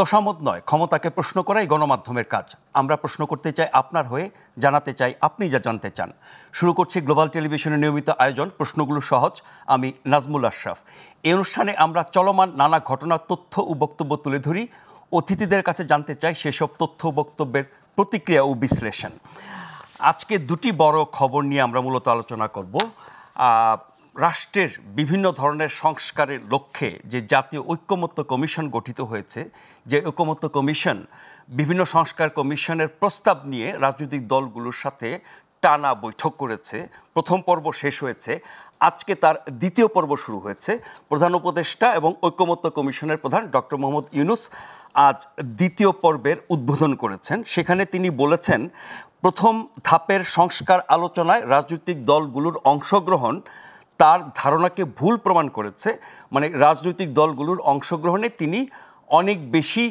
তোষামোদ নয়, ক্ষমতাকে প্রশ্ন করাই গণমাধ্যমের কাজ। আমরা প্রশ্ন করতে চাই আপনার হয়ে, জানাতে চাই আপনি যা জানতে চান। শুরু করছি গ্লোবাল টেলিভিশনের নিয়মিত আয়োজন প্রশ্নগুলো সহজ। আমি নাজমুল আশরাফ। এই অনুষ্ঠানে আমরা চলমান নানা ঘটনার তথ্য ও বক্তব্য তুলে ধরি। অতিথিদের কাছে জানতে চাই সেসব তথ্য বক্তব্যের প্রতিক্রিয়া ও বিশ্লেষণ। আজকে দুটি বড় খবর নিয়ে আমরা মূলত আলোচনা করব। রাষ্ট্রের বিভিন্ন ধরনের সংস্কারের লক্ষ্যে যে জাতীয় ঐকমত্য কমিশন গঠিত হয়েছে, যে ঐকমত্য কমিশন বিভিন্ন সংস্কার কমিশনের প্রস্তাব নিয়ে রাজনৈতিক দলগুলোর সাথে টানা বৈঠক করেছে। প্রথম পর্ব শেষ হয়েছে, আজকে তার দ্বিতীয় পর্ব শুরু হয়েছে। প্রধান উপদেষ্টা এবং ঐকমত্য কমিশনের প্রধান ডক্টর মোহাম্মদ ইউনূস আজ দ্বিতীয় পর্বের উদ্বোধন করেছেন। সেখানে তিনি বলেছেন, প্রথম ধাপের সংস্কার আলোচনায় রাজনৈতিক দলগুলোর অংশগ্রহণ তার ধারণাকে ভুল প্রমাণ করেছে। মানে রাজনৈতিক দলগুলোর অংশগ্রহণে তিনি অনেক বেশি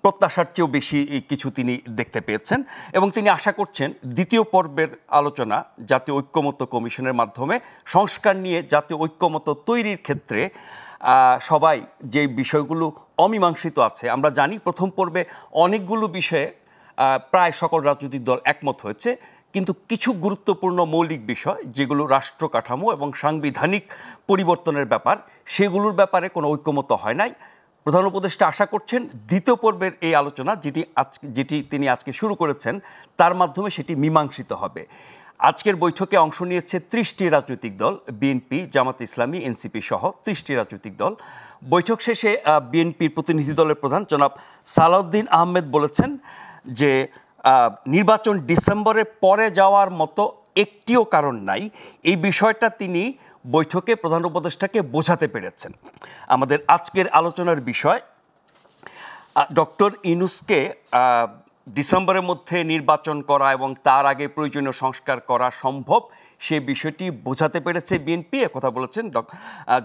প্রত্যাশার চেয়েও বেশি কিছু তিনি দেখতে পেয়েছেন এবং তিনি আশা করছেন দ্বিতীয় পর্বের আলোচনা জাতীয় ঐকমত্য কমিশনের মাধ্যমে সংস্কার নিয়ে জাতীয় ঐকমত্য তৈরির ক্ষেত্রে সবাই যে বিষয়গুলো অমীমাংসিত আছে, আমরা জানি প্রথম পর্বে অনেকগুলো বিষয়ে প্রায় সকল রাজনৈতিক দল একমত হয়েছে, কিন্তু কিছু গুরুত্বপূর্ণ মৌলিক বিষয় যেগুলো রাষ্ট্র কাঠামো এবং সাংবিধানিক পরিবর্তনের ব্যাপার, সেগুলোর ব্যাপারে কোনো ঐকমত্য হয় নাই। প্রধান উপদেষ্টা আশা করছেন দ্বিতীয় পর্বের এই আলোচনা যেটি তিনি আজকে শুরু করেছেন তার মাধ্যমে সেটি মীমাংসিত হবে। আজকের বৈঠকে অংশ নিয়েছে 30টি রাজনৈতিক দল, বিএনপি, জামাত ইসলামী, এনসিপি সহ 30টি রাজনৈতিক দল। বৈঠক শেষে বিএনপির প্রতিনিধি দলের প্রধান জনাব সালাউদ্দিন আহমেদ বলেছেন যে নির্বাচন ডিসেম্বরের পরে যাওয়ার মতো একটিও কারণ নাই। এই বিষয়টা তিনি বৈঠকে প্রধান উপদেষ্টাকে বোঝাতে পেরেছেন। আমাদের আজকের আলোচনার বিষয়, ডক্টর ইউনূসকে ডিসেম্বরের মধ্যে নির্বাচন করা এবং তার আগে প্রয়োজনীয় সংস্কার করা সম্ভব, সে বিষয়টি বোঝাতে পেরেছে বিএনপি। কথা বলেছেন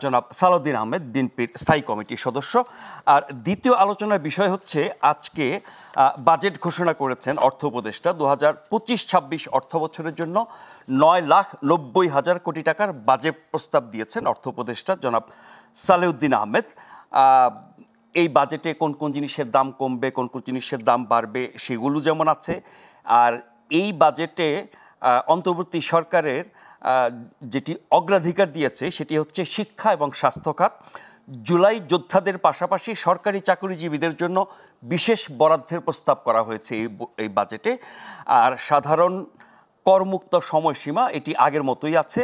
জনাব সালাউদ্দিন আহমেদ, বিএনপির স্থায়ী কমিটির সদস্য। আর দ্বিতীয় আলোচনার বিষয় হচ্ছে, আজকে বাজেট ঘোষণা করেছেন অর্থ উপদেষ্টা। 2025-26 অর্থ বছরের জন্য 9,90,000 কোটি টাকার বাজেট প্রস্তাব দিয়েছেন অর্থ উপদেষ্টা জনাব সালেউদ্দিন আহমেদ। এই বাজেটে কোন কোন জিনিসের দাম কমবে, কোন কোন জিনিসের দাম বাড়বে সেগুলো যেমন আছে, আর এই বাজেটে অন্তর্বর্তী সরকারের যেটি অগ্রাধিকার দিয়েছে সেটি হচ্ছে শিক্ষা এবং স্বাস্থ্য খাত। জুলাই যোদ্ধাদের পাশাপাশি সরকারি চাকরিজীবীদের জন্য বিশেষ বরাদ্দের প্রস্তাব করা হয়েছে এই বাজেটে। আর সাধারণ করমুক্ত সময়সীমা এটি আগের মতোই আছে।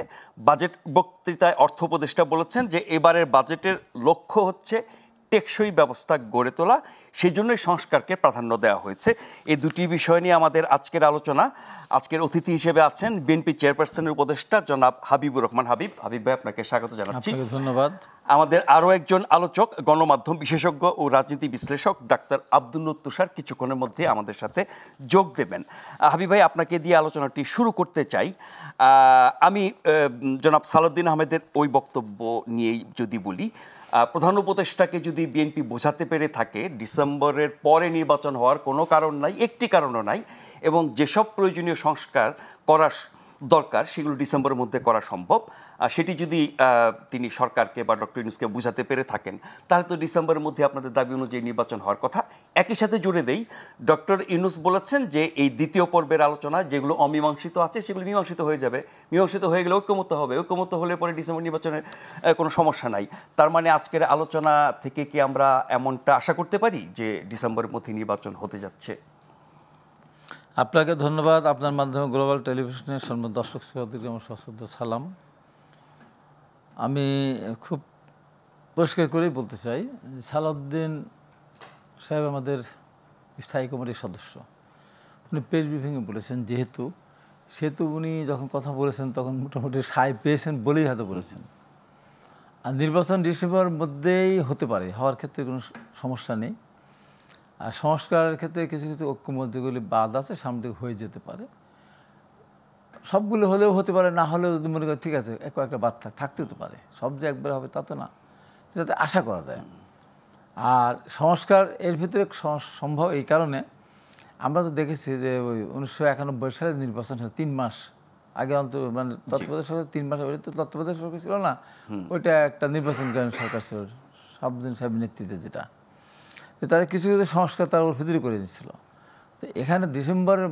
বাজেট বক্তৃতায় অর্থ উপদেষ্টা বলেছেন যে এবারের বাজেটের লক্ষ্য হচ্ছে টেকসই ব্যবস্থা গড়ে তোলা, সেই জন্যই সংস্কারকে প্রাধান্য দেওয়া হয়েছে। এই দুটি বিষয় নিয়ে আমাদের আজকের আলোচনা। আজকের অতিথি হিসেবে আছেন বিএনপি চেয়ারপারসনের উপদেষ্টা জনাব হাবিবুর রহমান হাবিব। হাবিব ভাই, আপনাকে স্বাগত জানাচ্ছি। ধন্যবাদ। আমাদের আরও একজন আলোচক, গণমাধ্যম বিশেষজ্ঞ ও রাজনীতি বিশ্লেষক ডাক্তার আব্দুল নূর তুষার কিছুক্ষণের মধ্যে আমাদের সাথে যোগ দেবেন। হাবিব ভাই, আপনাকে দিয়ে আলোচনাটি শুরু করতে চাই। আমি জনাব সালাউদ্দিন আহমেদের ওই বক্তব্য নিয়েই যদি বলি, প্রধান উপদেষ্টাকে যদি বিএনপি বোঝাতে পেরে থাকে ডিসেম্বরের পরে নির্বাচন হওয়ার কোনো কারণ নাই, একটি কারণও নাই, এবং যেসব প্রয়োজনীয় সংস্কার করা দরকার সেগুলো ডিসেম্বরের মধ্যে করা সম্ভব, সেটি যদি তিনি সরকারকে বা ডক্টর ইউনূসকে বোঝাতে পেরে থাকেন, তাহলে তো ডিসেম্বরের মধ্যে আপনাদের দাবি অনুযায়ী নির্বাচন হওয়ার কথা। একই সাথে জুড়ে দেই, ডক্টর ইউনূস বলেছেন যে এই দ্বিতীয় পর্বের আলোচনা যেগুলো অমীমাংসিত আছে সেগুলো মীমাংসিত হয়ে যাবে, মীমাংসিত হয়ে গেলে ঐক্যমত্য হবে, ঐক্যমত্য হলে পরে ডিসেম্বর নির্বাচনের কোনো সমস্যা নাই। তার মানে আজকের আলোচনা থেকে কি আমরা এমনটা আশা করতে পারি যে ডিসেম্বরের মধ্যে নির্বাচন হতে যাচ্ছে? আপনাকে ধন্যবাদ। আপনার মাধ্যমে গ্লোবাল টেলিভিশনের সম্মানিত দর্শক শ্রোতাদেরকে আমার সশ্রদ্ধ সালাম। আমি খুব পরিষ্কার করেই বলতে চাই, সালাউদ্দিন সাহেব আমাদের স্থায়ী কমিটির সদস্য। উনি প্রেস ব্রিফিংয়ে বলেছেন, সেহেতু উনি যখন কথা বলেছেন তখন মোটামুটি সায় পেয়েছেন বলেই হয়তো বলেছেন। আর নির্বাচন ডিসেম্বরের মধ্যেই হতে পারে, হওয়ার ক্ষেত্রে কোনো সমস্যা নেই। আর সংস্কারের ক্ষেত্রে কিছু কিছু ঐক্যমত্য যেগুলি বাদ আছে সামনে থেকে হয়ে যেতে পারে, সবগুলো হলেও হতে পারে, না হলেও যদি মনে করি ঠিক আছে একটা বাদ থাকতে হতে পারে, সব যে একবার হবে তা তো না, যাতে আশা করা যায়। আর সংস্কার এর ভিতরে সম্ভব এই কারণে আমরা তো দেখেছি যে ওই 1991 সালে নির্বাচন 3 মাস আগে অন্তত, মানে তত্ত্বাবধায়ক সরকার 3 মাস, ওইটা তো তত্ত্বাবধায়ক সরকার ছিল না, ওইটা একটা নির্বাচনকালীন সরকার ছিল শাহাবুদ্দিন সাহেবের নেতৃত্বে যেটা। তো তাদের কিছু কিছু সংস্কার তারা ওর ভিতরে করে দিচ্ছিল। তো এখানে ডিসেম্বরের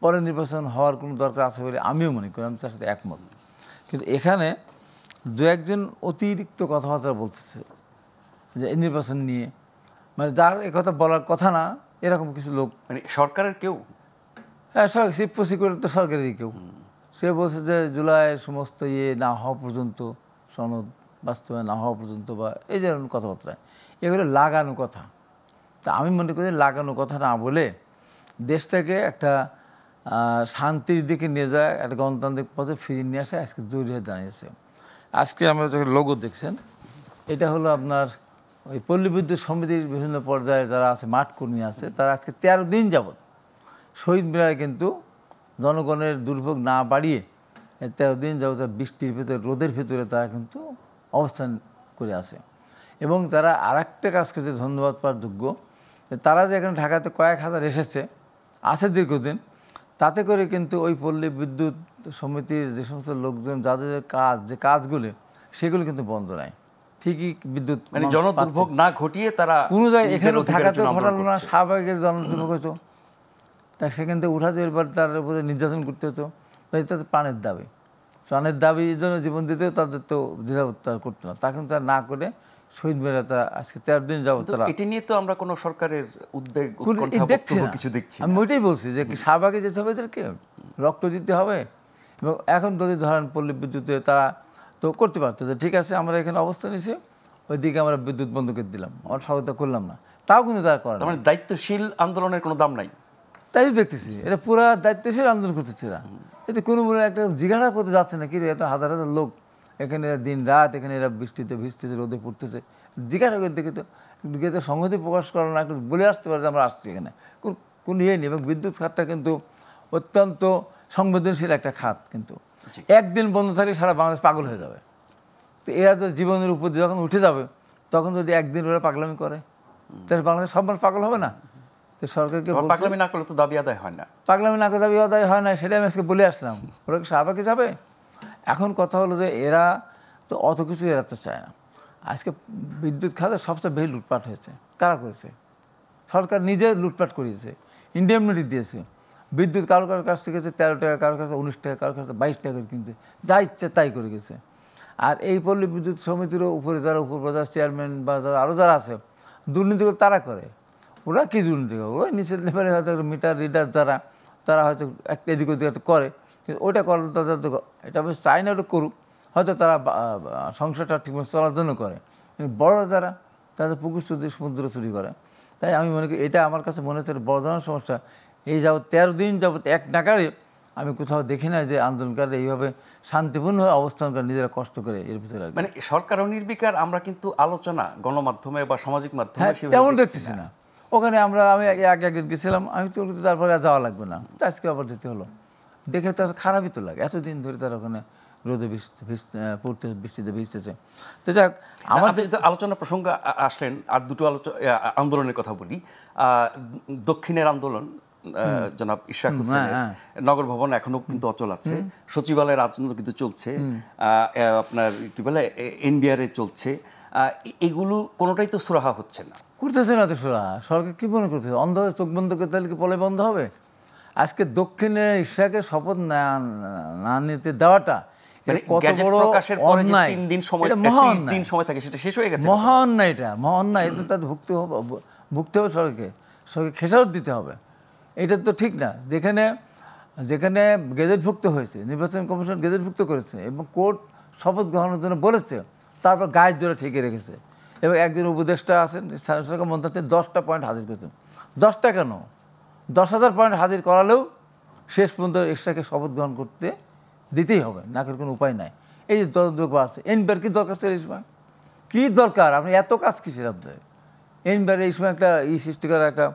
পরে নির্বাচন হওয়ার কোনো দরকার আছে বলে আমিও মনে করি, আমি তার সাথে একমত। কিন্তু এখানে দু একজন অতিরিক্ত কথাবার্তা বলতেছে যে এই নির্বাচন নিয়ে, মানে যার একথা বলার কথা না এরকম কিছু লোক, মানে সরকারের কেউ, হ্যাঁ সরকার চিফ প্রসিকিউটর তো সরকারেরই কেউ, সে বলছে যে জুলাইয়ের সমস্ত না হওয়া পর্যন্ত, সনদ বাস্তবায়ন না হওয়া পর্যন্ত, বা এই ধরনের কথাবার্তা, এগুলো লাগানো কথা। তা আমি মনে করি লাগানো কথা না বলে দেশটাকে একটা শান্তির দিকে নিয়ে যায়, একটা গণতান্ত্রিক পথে ফিরিয়ে নিয়ে আসে আজকে জরুরি হয়ে দাঁড়িয়েছে। আজকে আমরা যখন লোগো দেখছেন, এটা হলো আপনার ওই পল্লী বিদ্যুৎ সমিতির বিভিন্ন পর্যায়ে যারা আছে, মাঠ কর্মী আছে, তারা আজকে 13 দিন যাবত শহীদ মিনারে কিন্তু জনগণের দুর্ভোগ না বাড়িয়ে 13 দিন যাবত বৃষ্টির ভিতরে, রোদের ভিতরে তারা কিন্তু অবস্থান করে আছে। এবং তারা আর একটা কাজ করছে ধন্যবাদ পাওয়ার যোগ্য, তারা যে এখানে ঢাকাতে কয়েক হাজার এসেছে, আছে দীর্ঘদিন, তাতে করে কিন্তু ওই পল্লী বিদ্যুৎ সমিতির যে সমস্ত লোকজন যাদের কাজ, যে কাজগুলো, সেগুলো কিন্তু বন্ধ নাই, ঠিকই বিদ্যুৎ মানে জনদুর্ভোগ না ঘটিয়ে তারা কোনো জায়গায়, এখানে ঢাকাতে ঘটালো না, স্বাভাবিক জনদুর্ভোগ হতো, তা সেখান থেকে উঠাতে এবার তার উপরে নির্যাতন করতে হতো। তাদের প্রাণের দাবি, প্রাণের দাবির জন্য জীবন দিতেও তাদের তো দ্বিধাবোধ করতো না, তা কিন্তু তারা না করে শহীদ মিনারে তারা আজকে 13 দিন যাবত তারা, এটা নিয়ে তো আমরা কোনো সরকারের উদ্বেগ কিছু দেখছি। আমি ওইটাই বলছি যে শাহবাগে যেতে হবে, এদেরকে রক্ত দিতে হবে। এবং এখন যদি ধরেন পল্লী বিদ্যুতে তারা তো করতে পারতো যে ঠিক আছে আমরা এখানে অবস্থান নিয়েছি, ওইদিকে আমরা বিদ্যুৎ বন্ধ করে দিলাম, আমরা সহায়তা করলাম না, তাও কিন্তু তারা করে না। মানে দায়িত্বশীল আন্দোলনের কোনো দাম নাই, তাই দেখতেছি এটা পুরা দায়িত্বশীল আন্দোলন করতেছে এরা। এতে কোনো মনে একটা জিজ্ঞাসা করতে যাচ্ছে না কি রে, এটা হাজার হাজার লোক এখানে দিন রাত, এখানে এরা বৃষ্টিতে ভিজতেছে, রোদে পড়তেছে, জিজ্ঞাসা করে দেখে তো একটু সংহতি প্রকাশ করা না, একটু বলে আসতে পারে যে আমরা আসছি এখানে, কোনো ইয়ে নেই। এবং বিদ্যুৎ খাতটা কিন্তু অত্যন্ত সংবেদনশীল একটা খাত, কিন্তু একদিন বন্ধ থাকলে সারা বাংলাদেশ পাগল হয়ে যাবে। তো এরা তো জীবনের উপর দিয়ে যখন উঠে যাবে, তখন যদি একদিন ওরা পাগলামি করে, তাহলে বাংলাদেশ সব মানুষ পাগল হবে না? তো সরকারকে পাগলামি না করলে তো দাবি আদায় হয় না, পাগলামি না করে দাবি আদায় হয় না, সেটাই আমি আজকে বলে আসলাম। ওরা কি শাহবাগে যাবে? এখন কথা হলো যে এরা তো অত কিছু এরা তো চায় না। আজকে বিদ্যুৎ খাতে সবচেয়ে বেশি লুটপাট হয়েছে, কারা করেছে? সরকার নিজে লুটপাট করিয়েছে, ইন্ডেমনিটি দিয়েছে। বিদ্যুৎ কারো কারোর কাছ থেকে 13 টাকা, কারোর কাছে 19 টাকা, কারোর কাছে 22 টাকা করে কিনছে, যা ইচ্ছে তাই করে গেছে। আর এই পল্লী বিদ্যুৎ সমিতিরও উপরে যারা উপপ্রধান, চেয়ারম্যান বা যারা আরও যারা আছে, দুর্নীতি করে তারা করে। ওরা কী দুর্নীতি করে? ওই নিচের লেভেলে হয়তো মিটার রিডার যারা, তারা হয়তো একটা এদিক ওদিক একটা করে, কিন্তু ওইটা করলে তাদের তো, এটা আমি চাই না ওটা করুক, হয়তো তারা সংসারটা ঠিকমতো চলার জন্য করে। কিন্তু বড় যারা, তাদের পুকুর চুরি, সমুদ্র চুরি করে। তাই আমি মনে করি এটা আমার কাছে মনে হচ্ছে বড় ধরনের সমস্যা। এই যাবৎ 13 দিন যাবৎ এক নাগারে আমি কোথাও দেখি না যে আন্দোলনকারীরা এইভাবে শান্তিপূর্ণ অবস্থান করে নিজেরা কষ্ট করে এর ভিতরে। মানে সরকার ও নির্বিকার, আমরা কিন্তু আলোচনা গণমাধ্যমে বা সামাজিক মাধ্যমে তেমন দেখতেছি না। ওখানে আমি আগে গেছিলাম, আমি তো তারপরে আর যাওয়া লাগবে না, আজকে আবার যেতে হলো। দেখে তার খারাপই তো লাগে, এতদিন ধরে তারা ওখানে রোদে পড়তে, বৃষ্টিতে ভিজতেছে। তো যাক, আমাদের আলোচনা প্রসঙ্গ আসলেন, আর দুটো আন্দোলনের কথা বলি। দক্ষিণের আন্দোলন, জনাব ইশরাক হোসেনের নগর ভবন এখনো কিন্তু অচল আছে, সচিবালয়ের আন্দোলন কিন্তু চলছে, আপনার কি বলে এনবিআরে চলছে, এগুলো কোনোটাই তো সুরাহা হচ্ছে না, করতেছে না তো সুরাহা। সরকার কি মনে করতেছে অন্ধ চোখ বন্ধ করে তাহলে কি পলে বন্ধ হবে? আজকে দক্ষিণে ইশরাকের শপথ না নিতে দেওয়াটা কত বড় অন্যায়, মহান না, এটা মহান না, এটা তাদের ভুগতে হবে সরকারকে, খেসারত দিতে হবে। এটা তো ঠিক না। যেখানে গেজেটভুক্ত হয়েছে, নির্বাচন কমিশন গেজেটভুক্ত করেছে এবং কোর্ট শপথ গ্রহণের জন্য বলেছে, তারপর গায়ের জোরে ঠেকে রেখেছে। এবং একজন উপদেষ্টা আছেন স্থানীয় সরকার মন্ত্রী, 10টা পয়েন্ট হাজির করেছেন। 10টা কেন, 10,000 পয়েন্ট হাজির করালেও শেষ পর্যন্ত ইশরাককে শপথ গ্রহণ করতে দিতেই হবে, না করে কোনো উপায় নাই। এই যে দরদ্র আছে, এনবিআর কি দরকার ছিল এই সময়? কী দরকার? আপনি এত কাজ কিসের আপনার? এনবিআর এই সময় একটা সৃষ্টি করা, একটা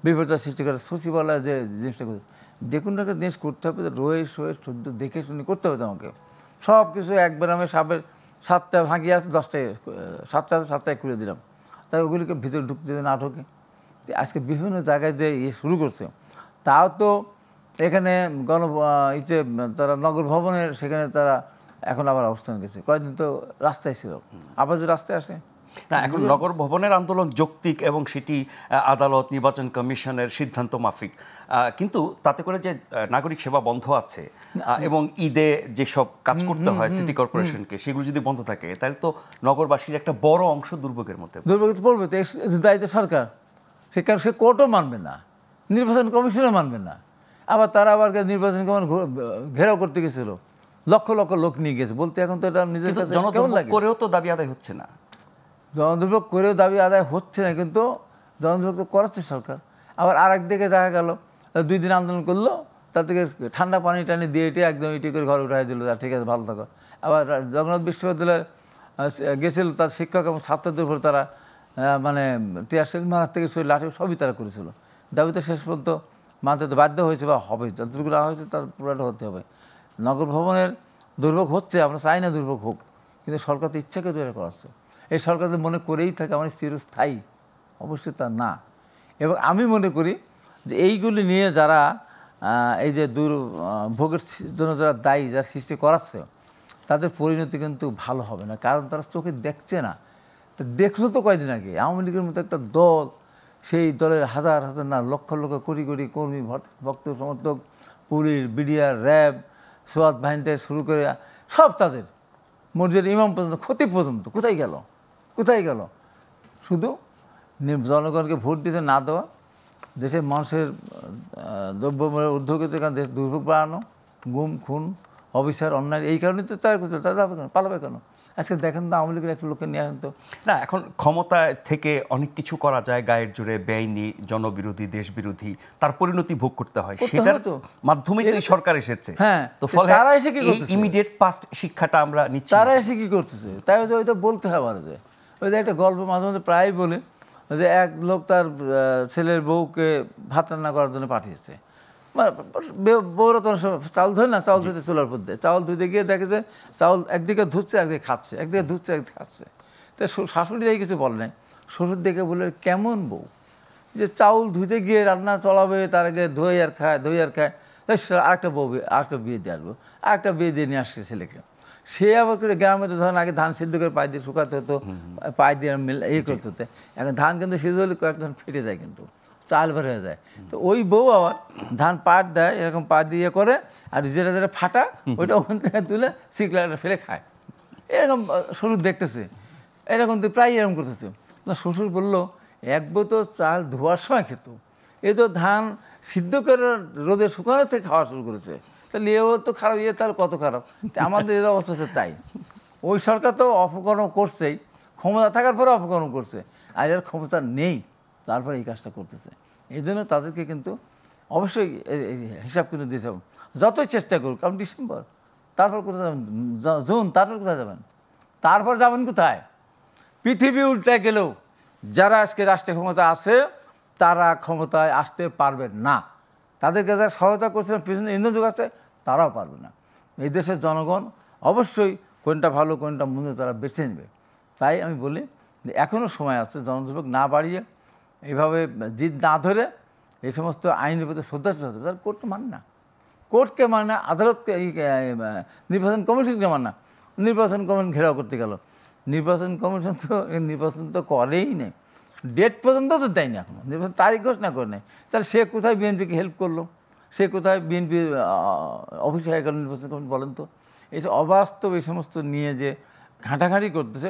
বিপর্যয় সৃষ্টি করা, সচিবালয় যে জিনিসটা করছে, যে কোনো একটা জিনিস করতে হবে, রয়ে শোয়ে সদ্য দেখে শুনে করতে হবে আমাকে। সব কিছু একবার আমি 7টা ভাঙিয়ে আছে, 10টায় 7টায় খুলে দিলাম, তাই ওগুলিকে ভিতরে ঢুকতে না ঢোকে। আজকে বিভিন্ন জায়গায় যে শুরু করছে, তাও তো এখানে তারা নগর ভবনের সেখানে তারা এখন আবার অবস্থান গেছে, কয়েকদিন তো রাস্তায় ছিল, আবার যে রাস্তায় আসে না, এখন নগর ভবনের আন্দোলন যৌক্তিক এবং সেটি আদালত নির্বাচন কমিশনের সিদ্ধান্ত মাফিক, কিন্তু তাতে করে যে নাগরিক সেবা বন্ধ আছে এবং ঈদে যেসব কাজ করতে হয় সিটি কর্পোরেশনকে, সেগুলো যদি বন্ধ থাকে তাহলে তো নগরবাসীর একটা বড় অংশ দুর্ভোগের মধ্যে পড়বে। তো দায়িত্ব সরকার, সে কারণ সে কোর্টও মানবে না, নির্বাচন কমিশনও মানবে না। আবার তারা আবার নির্বাচন কমিশন ঘেরাও করতে গেছিল, লক্ষ লক্ষ লোক নিয়ে গেছে বলতে। এখন তো এটা নিজের কাছে কেমন লাগে, করেও তো দাবি আদায় হচ্ছে না। জনদুর্ভোগ করেও দাবি আদায় হচ্ছে না, কিন্তু জনদুর্ভোগ তো করাচ্ছে সরকার। আবার আর একদিকে দেখা গেল 2 দিন আন্দোলন করলো, তার থেকে ঠান্ডা পানি টানি দিয়ে এটি একদম ইটি করে ঘরে উঠাই দিল, ঠিক আছে ভালো থাকো। আবার জগন্নাথ বিশ্ববিদ্যালয়ে গেছিল, তার শিক্ষক এবং ছাত্রদের উপর তারা মানে টিয়ারশেল মারার থেকে লাঠি সবই তারা করেছিল। দাবিতে শেষ পর্যন্ত মানতে তো বাধ্য হয়েছে বা হবে, যতটুকু না হয়েছে তার পুরাটা হতে হবে। নগর ভবনের দুর্ভোগ হচ্ছে, আমরা চাই না দুর্ভোগ হোক, কিন্তু সরকার তো ইচ্ছাকে তৈরি করাচ্ছে। এই সরকার তো মনে করেই থাকে আমার চিরস্থায়ী, অবশ্যই তা না। এবং আমি মনে করি যে এইগুলি নিয়ে যারা এই যে দুর্ভোগের জন্য যারা দায়ী, যারা সৃষ্টি করাচ্ছে, তাদের পরিণতি কিন্তু ভালো হবে না, কারণ তারা চোখে দেখছে না। তো দেখলো তো কয়দিন আগে আওয়ামী লীগের মতো একটা দল, সেই দলের হাজার হাজার না লক্ষ লক্ষ কোটি কোটি কর্মী, ভক্ত সমর্থক, পুলিশ, বিডিআর, র্যাব, সোয়াত বাহিনী থেকে শুরু করে সব, তাদের মসজিদের ইমাম পর্যন্ত, খতিব পর্যন্ত কোথায় গেল, কোথায় গেল? শুধু জনগণকে ভোট দিতে না দেওয়া, দেশের মানুষের দ্রব্যমূল্যের ঊর্ধ্বগতি, দেশ দুর্ভোগ বাড়ানো, গুম খুন অবিচার অন্যায়, এই কারণে তো তারা করছে। তারা যাবে কেন, পালাবে কেন? আজকে দেখেন তো আওয়ামী লীগের একটা লোককে নিয়ে আসেন তো। না, এখন ক্ষমতা থেকে অনেক কিছু করা যায়, গায়ের জোরে বেআইনি, জনবিরোধী, দেশবিরোধী, তার পরিণতি ভোগ করতে হয়, সেটার মাধ্যমেই তো সরকার এসেছে। হ্যাঁ, তো ফলে তারা এসে কি করতেছে, ইমিডিয়েট পাস্ট শিক্ষাটা আমরা নিচ্ছি। তারা এসে কি করতেছে, তাই ওইটা বলতে হয়। আমার যে ওই যে একটা গল্প মাঝে মাঝে প্রায় বলে যে এক লোক তার ছেলের বউকে ভাত রান্না করার জন্য পাঠিয়েছে। বউরা তো চাউল ধরে না, চাউল ধুতে চুলার উপর দেয়, চাউল ধুতে গিয়ে দেখে যে চাউল একদিকে ধুচ্ছে একদিকে খাচ্ছে, একদিকে ধুচ্ছে একদিকে খাচ্ছে। তো শাশুড়িরাই কিছু বলে নাই, শ্বশুর দেখে বলে কেমন বউ যে চাউল ধুতে গিয়ে রান্না চলাবে, তার আগে ধুয়ে আর খায়, আরেকটা বউ, আরেকটা বিয়ে দিয়ে আসবো, আরেকটা বিয়ে দিয়ে নিয়ে আসছে ছেলেকে। সে আবার করে গ্রামে তো ধরেন আগে ধান সিদ্ধ করে পায়ে দিয়ে শুকাতে হতো, পায়ে দিয়ে করতে হতো। এখন ধান কিন্তু সিদ্ধ হলে কয়েকজন ফেটে যায়, কিন্তু চাল বের হয়ে যায়। তো ওই বউ আবার ধান পাট দেয়, এরকম পা দিয়ে করে, আর যেটা যেটা ফাটা ওইটা ওখান থেকে তুলে শিকলাটা ফেলে খায়। এরকম শ্বশুর দেখতেছে, এরকম তো প্রায় এরকম করতেছে। শ্বশুর বললো এক বোতল চাল ধোয়ার সময় খেত, এ তো ধান সিদ্ধ করে রোদে শুকানো থেকে খাওয়া শুরু করেছে, তাহলে এও তো খারাপ, তাহলে কত খারাপ। আমাদের এর অবস্থা হচ্ছে তাই। ওই সরকার তো অপকর্ম করছেই, ক্ষমতা থাকার পরে অপকর্ম করছে, আর এর ক্ষমতা নেই, তারপরে এই কাজটা করতেছে। এই জন্য তাদেরকে কিন্তু অবশ্যই হিসাব কিন্তু দিতে হবে, যতই চেষ্টা করুক। কারণ ডিসেম্বর, তারপর কোথায় যাবেন? জুন, তারপর কোথায় যাবেন? তারপর যাবেন কোথায়? পৃথিবী উল্টে গেলেও যারা আজকে রাষ্ট্রীয় ক্ষমতা আছে তারা ক্ষমতায় আসতে পারবে না। তাদেরকে যারা সহায়তা করছিলেন, পিছনে ইন্ধন যোগাচ্ছে, তারাও পারবে না। এই দেশের জনগণ অবশ্যই কোনটা ভালো কোনটা মন্দ তারা বেছে নেবে। তাই আমি বলি যে এখনও সময় আছে, জনদুর্ভোগ না বাড়িয়ে, এইভাবে জিদ না ধরে এই সমস্ত আইনের প্রতি শ্রদ্ধাশীল হতে হবে। তারা কোর্টকে মানে না, কোর্টকে মানে না, আদালতকে, নির্বাচন কমিশনকে মানে না। নির্বাচন কমিশন ঘেরাও করতে গেল, নির্বাচন কমিশন তো নির্বাচন তো করেই নেই, ডেট পর্যন্ত তো দেয়নি, এখনো নির্বাচন তারিখ ঘোষণা করে নেই। তাহলে সে কোথায় বিএনপিকে হেল্প করলো, সে কোথায় বিএনপির অফিসে হয়ে গেল নির্বাচন কমিশন? বলেন তো। এই অবাস্তব এই সমস্ত নিয়ে যে ঘাঁটাঘাঁটি করতেছে,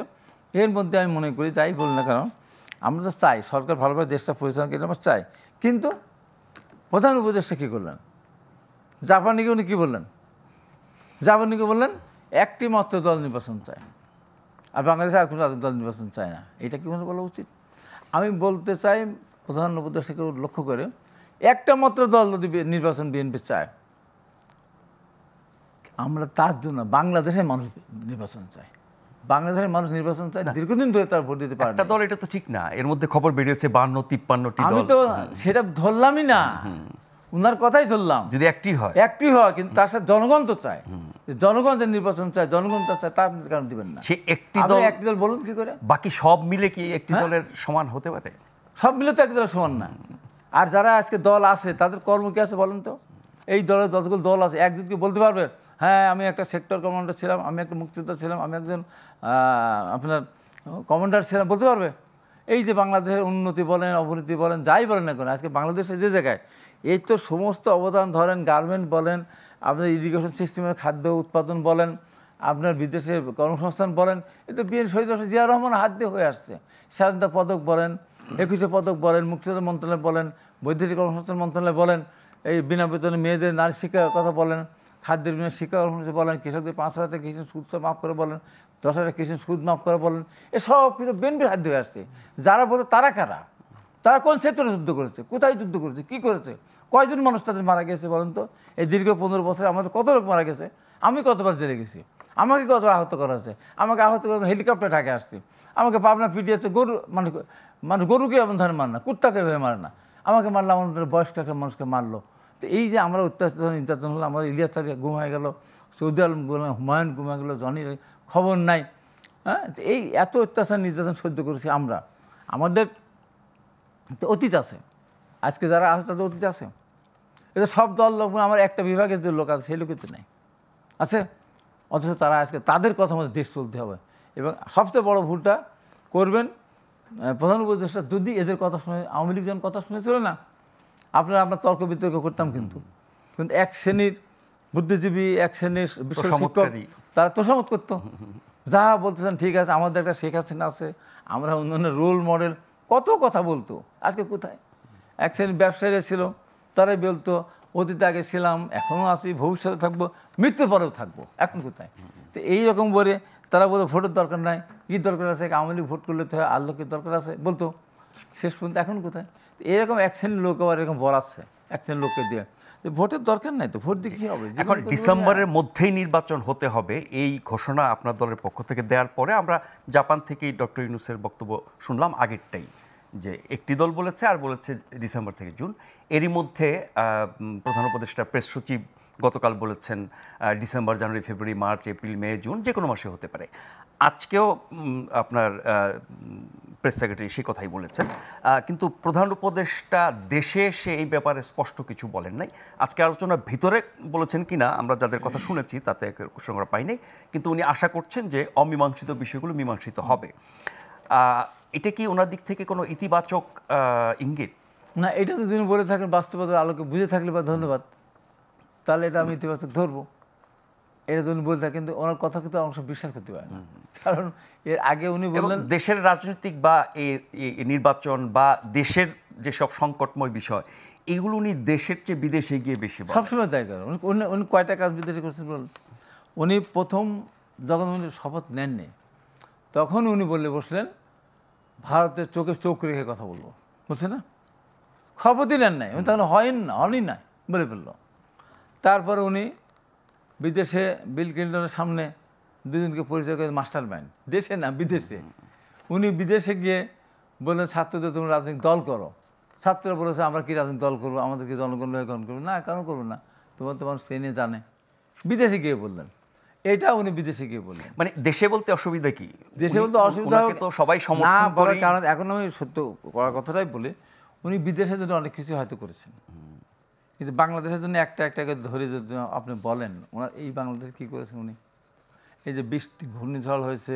এর মধ্যে আমি মনে করি, যাই বলি না কারণ আমরা তো চাই সরকার ভালোভাবে দেশটা পরিচালনা করতে, আমরা চাই। কিন্তু প্রধান উপদেষ্টা কী করলেন? জাপানিকে উনি কী বললেন? জাপানিকে বললেন একটি মাত্র দল নির্বাচন চায়, আর বাংলাদেশে আর কোনো দল নির্বাচন চায় না। এটা কি মনে বলা উচিত? আমি বলতে চাই প্রধান উপদেষ্টাকে লক্ষ্য করে, একটা মাত্র দল যদি নির্বাচন বিএনপি চায়, আমরা তার জন্য বাংলাদেশের মানুষ নির্বাচন চায়, বাংলাদেশের মানুষ নির্বাচন চায়, দীর্ঘদিন ধরে তার ভোট দিতে পারে একটা দল, এটা তো ঠিক না। এর মধ্যে খবর বেরিয়েছে 52-53টি দল। আমি তো সেটা ধরলামই না, উনার কথাই ধরলাম। যদি একটি হয়, কিন্তু তার সাথে জনগণ তো চায়, জনগণ যে নির্বাচন চায়, জনগণ তা চায়, তার কারণ দিবেন না। সে একটি দল বলুন কি করে? বাকি সব মিলে কি একটি দলের সমান হতে পারে? সব মিলে তো একটি দলের সমান না। আর যারা আজকে দল আছে তাদের কর্ম কি আছে বলেন তো? এই দলের যতগুলো দল আছে একজনকে বলতে পারবে হ্যাঁ আমি একটা সেক্টর কমান্ডার ছিলাম, আমি একটা মুক্তিযোদ্ধা ছিলাম, আমি একজন আপনার কমান্ডার ছিলাম, বলতে পারবে এই যে বাংলাদেশের উন্নতি বলেন অবনতি বলেন যাই বলেন না কেন, আজকে বাংলাদেশে যে জায়গায় এই তো সমস্ত অবদান ধরেন, গার্মেন্ট বলেন, আপনার ইরিগেশন সিস্টেমের খাদ্য উৎপাদন বলেন, আপনার বিদেশে কর্মসংস্থান বলেন, এ তো বীর শহীদ জিয়া রহমান হাত দিয়ে হয়ে আসছে। স্বাধীনতা পদক বলেন, 21শে পদক বলেন, মুক্তিযোদ্ধা মন্ত্রণালয় বলেন, বৈদেশিক কর্মসংস্থান মন্ত্রণালয় বলেন, এই বিনা বেতনে মেয়েদের নারী শিক্ষার কথা বলেন, খাদ্যের বিনা শিক্ষা কর্মসূচি বলেন, কৃষকদের 5,000 টাকা কৃষি সুদ মাফ করে বলেন, 10,000 টাকা কৃষি সুদ মাফ করে বলেন, এসব কিন্তু বিএনপির হাত দিয়ে আসছে। যারা বলে তারা কারা? তারা কোন সেক্টরে যুদ্ধ করেছে, কোথায় যুদ্ধ করেছে, কী করেছে, কয়জন মানুষ তাদের মারা গেছে বলেন তো? এই দীর্ঘ 15 বছরে আমাদের কত লোক মারা গেছে। আমি কতবার জেলে গেছি, আমাকে কতবার আহত করা হয়েছে, আমাকে আহত করে হেলিকপ্টার ঢাকে আসছি, আমাকে পাবনা পিটিয়েছে গরু, মানে গরুকে এমন ধরনের মার না, কুত্তাকে ভেবে মারে না, আমাকে মারলো, আমাদের বয়স্ক একটা মানুষকে মারলো। তো এই যে আমরা অত্যাচার নির্যাতন হলো, আমাদের ইলিয়াস তারিখ গুম হয়ে গেল, সৌদি আলম বললাম, হুমায়ুন গুম হয়ে গেলো, জনির খবর নাই। হ্যাঁ, তো এই এত অত্যাচার নির্যাতন সহ্য করেছি আমরা। আমাদের তো অতীত আছে, আজকে যারা আছে তাদের অতীত আছে। এটা সব দল লোক, আমার একটা বিভাগের যে লোক আছে সেই লোকের তো নেই আছে, অথচ তারা আজকে তাদের কথা মতো দেশ চলতে হবে। এবং সবচেয়ে বড় ভুলটা করবেন প্রধান উপদেষ্টা, যদি এদের কথা শুনে, আওয়ামী লীগ যখন কথা শুনেছিল না, আমরা তর্ক বিতর্ক করতাম, কিন্তু এক শ্রেণীর বুদ্ধিজীবী, এক শ্রেণীর বিশ্ব শিক্ষক, তারা তোষামত করতো। যা বলতেছেন ঠিক আছে, আমাদের একটা শেখ হাসিনা আছে, আমরা উন্নয়নের রোল মডেল, কত কথা বলতো। আজকে কোথায়? এক শ্রেণীর ব্যবসায়ীরা ছিল, তারাই বলতো অতীতে আগে ছিলাম, এখনও আছি, ভবিষ্যতে থাকবো, মৃত্যুর পরেও থাকবো, এখন কোথায়? তো এইরকম বলে তারা বলে ভোটের দরকার নাই, কী দরকার আছে, আওয়ামী লীগ ভোট করলে তো হয়, আর লোকের দরকার আছে বলতো। শেষ পর্যন্ত এখন কোথায়? এরকম এক শ্রেণীর লোক আবার এরকম বলাচ্ছে, এক শ্রেণীর লোককে দিয়ে ভোটের দরকার নাই, তো ভোট দিয়ে কী হবে? এখন ডিসেম্বরের মধ্যেই নির্বাচন হতে হবে, এই ঘোষণা আপনার দলের পক্ষ থেকে দেওয়ার পরে আমরা জাপান থেকেই ডক্টর ইউনূসের বক্তব্য শুনলাম, আগেরটাই যে একটি দল বলেছে আর বলেছে ডিসেম্বর থেকে জুন। এরই মধ্যে প্রধান উপদেষ্টা প্রেস সচিব গতকাল বলেছেন ডিসেম্বর, জানুয়ারি, ফেব্রুয়ারি, মার্চ, এপ্রিল, মে, জুন, যে কোনো মাসে হতে পারে। আজকেও আপনার প্রেস সেক্রেটারি সেই কথাই বলেছেন, কিন্তু প্রধান উপদেষ্টা দেশে এসে এই ব্যাপারে স্পষ্ট কিছু বলেন নাই। আজকে আলোচনার ভিতরে বলেছেন কিনা আমরা যাদের কথা শুনেছি তাতে সংগ্রহ পাই নাই, কিন্তু উনি আশা করছেন যে অমীমাংসিত বিষয়গুলো মীমাংসিত হবে। এটা কি ওনার দিক থেকে কোনো ইতিবাচক ইঙ্গিত? না, এটা তো তিনি বলে থাকেন বাস্তবতার আলোকে বুঝে থাকলে বা ধন্যবাদ, তাহলে এটা আমি ইতিবাচক ধরবো। এটা তো উনি বলে থাকেন, কিন্তু ওনার কথা কিন্তু অংশ বিশ্বাস করতে পারে না, কারণ এর আগে উনি বললেন দেশের রাজনৈতিক বা নির্বাচন বা দেশের যেসব সংকটময় বিষয়, এগুলো উনি দেশের চেয়ে বিদেশে গিয়ে বেশি সবসময় তাই করেন। উনি কয়টা কাজ বিদেশে করছেন বলেন? উনি প্রথম যখন উনি শপথ নেননি, তখন উনি বসলেন ভারতের চোখে চোখ রেখে কথা বলবো, বুঝছেন না? শপথই নেন নাই, উনি তখন হনই নাই বলে ফেললো। তারপরে উনি বিদেশে বিল ক্লিন্টনের সামনে দুজনকে পরিচয় করে মাস্টার মাইন্ড, দেশে না বিদেশে। উনি বিদেশে গিয়ে বললেন ছাত্রদের তোমরা রাজনৈতিক দল করো। ছাত্ররা বলেছে আমরা কি রাজনৈতিক দল করবো, আমাদেরকে জনগণ গ্রহণ করবো না, কেন করবো না, তোমার তো মানুষ ট্রেনে জানে। বিদেশে গিয়ে বললেন এটা, উনি বিদেশে গিয়ে বললেন। মানে দেশে বলতে অসুবিধা কি? দেশে বলতে অসুবিধা তো সবাই সমর্থন করে, কারণ এখন আমি সত্য করার কথাটাই বলি, উনি বিদেশের জন্য অনেক কিছু হয়তো করেছেন, কিন্তু বাংলাদেশের জন্য একটা করে ধরে যদি আপনি বলেন ওনার এই বাংলাদেশে কী করেছেন উনি, এই যে বৃষ্টি, ঘূর্ণিঝড় হয়েছে,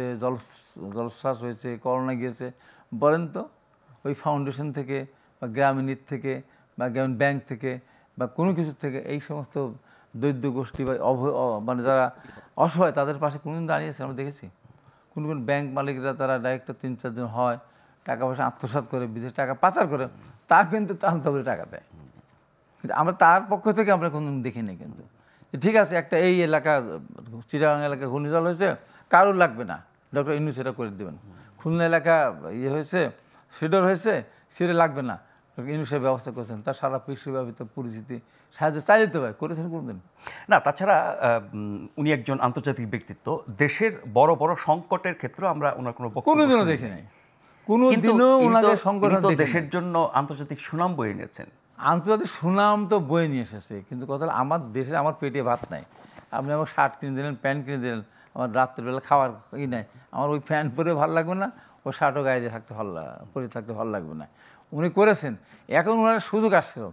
জলশ্বাস হয়েছে, করোনা গিয়েছে, বলেন তো ওই ফাউন্ডেশন থেকে বা গ্রামীণ ঈদ থেকে বা গ্রামীণ ব্যাংক থেকে বা কোনো কিছু থেকে এই সমস্ত দৈত্য গোষ্ঠী বা মানে যারা অসহায় তাদের পাশে কোনোদিন দাঁড়িয়েছে আমরা দেখেছি? কোন ব্যাংক মালিকরা তারা ডাইরেক্টর 3-4 জন হয়, টাকা পয়সা আত্মসাৎ করে, বিদেশে টাকা পাচার করে, তা কিন্তু তার তবে টাকা দেয়। কিন্তু আমরা তার পক্ষ থেকে আমরা কোনোদিন দেখিনি। কিন্তু ঠিক আছে, একটা এই এলাকা চিটাগাং এলাকা ঘূর্ণিঝড় হয়েছে, কারোর লাগবে না, ডক্টর ইউনূস সেটা করে দেবেন। খুলনা এলাকা হয়েছে, সিডর হয়েছে, সেটা লাগবে না, ডক্টর ইউনূসের ব্যবস্থা করেছেন, তার সারা বিশ্বব্যাপিত পরিচিতি সাহায্য চালিয়ে হয়, করেছেন কোনোদিন না। তাছাড়া উনি একজন আন্তর্জাতিক ব্যক্তিত্ব, দেশের বড় বড় সংকটের ক্ষেত্রে আমরা ওনার কোনোদিনও দেখি নাই, কোনোদিনও ওনাদের সংকট দেশের জন্য আন্তর্জাতিক সুনাম বয়ে নিয়েছেন। আন্তর্জাতিক সুনাম তো বয়ে নিয়ে এসেছে, কিন্তু কথা আমার দেশে আমার পেটে ভাত নাই, আপনি আমার শার্ট কিনে দিলেন, প্যান্ট কিনে দিলেন, আমার রাত্রেবেলা খাওয়ার ই নাই, আমার ওই প্যান্ট পরে ভালো লাগবে না, ওই শার্টও গায়ে দিয়ে থাকতে পরে থাকতে ভালো লাগবে না। উনি করেছেন, এখন ওনার সুযোগ আসছিল।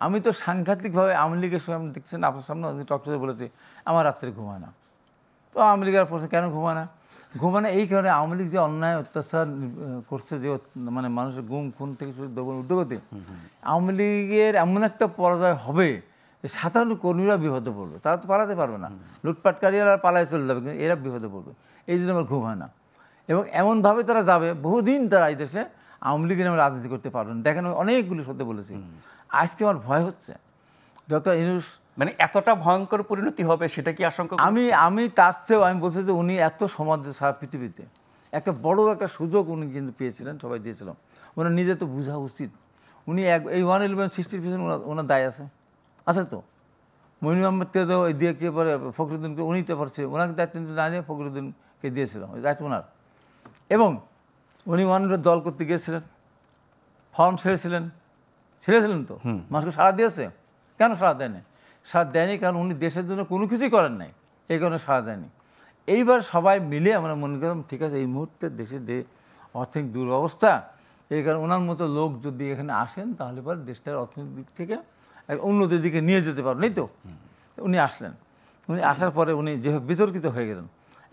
আমি তো সাংঘাতিকভাবে আওয়ামী লীগের সময় আমি দেখছেন আপনার সামনে টকশোতে বলেছি আমার রাত্রে ঘুমায় না, তো আওয়ামী লীগের প্রশ্ন কেন ঘুমায় না, ঘুমানো এই কারণে আওয়ামী লীগ যে অন্যায় অত্যাচার করছে, যে মানে মানুষের গুম খুন থেকে শুরু দমন উদ্যোগতে, আওয়ামী লীগের এমন একটা পরাজয় হবে, সাধারণ কর্মীরা বিপদে পড়বে, তারা তো পালাতে পারবে না, লুটপাটকারীরা পালায় চলে যাবে, কিন্তু এরা বিপদে পড়বে। এই জন্য আমার ঘুম হয় না। এবং এমনভাবে তারা যাবে, বহুদিন তারা এই দেশে আওয়ামী লীগের নামে রাজনীতি করতে পারবে না। দেখেন অনেকগুলি সত্যি বলেছি। আজকে আমার ভয় হচ্ছে ডক্টর ইউনূস মানে এতটা ভয়ঙ্কর পরিণতি হবে সেটা কি আশঙ্কা? আমি তার চেয়েও আমি বলছি যে উনি এত সমাজে সারা পৃথিবীতে একটা বড় একটা সুযোগ উনি কিন্তু পেয়েছিলেন, সবাই দিয়েছিলাম। ওনার নিজে তো বোঝা উচিত উনি এই 111-60 পিছনে ওনার দায় আছে তো। মইনুল আহমেদকে তো দিয়ে কে পরে ফখরুদ্দিনকে উনি তো পারছে, ওনাকে দায়িত্ব না দিয়ে ফখরুদ্দিনকে দিয়েছিলাম, ওই দায়িত্ব ওনার। এবং উনি ওয়ানের দল করতে গিয়েছিলেন, ফর্ম ছেড়েছিলেন তো, মানুষকে সাড়া দিয়েছে। কেন সাড়া দেয়নি? সাড়া দেয়নি কারণ উনি দেশের জন্য কোনো কিছুই করেন নাই, এই কারণে সাড়া দেয়নি। এইবার সবাই মিলে আমরা মনে করলাম ঠিক আছে, এই মুহূর্তে দেশের অর্থনৈতিক দুরবস্থা, এই কারণে ওনার মতো লোক যদি এখানে আসেন তাহলে পরে দেশটার অর্থনৈতিক দিক থেকে উন্নতির দিকে নিয়ে যেতে পারবেন, এই তো। উনি আসলেন, উনি আসার পরে উনি যেভাবে বিতর্কিত হয়ে গেলেন,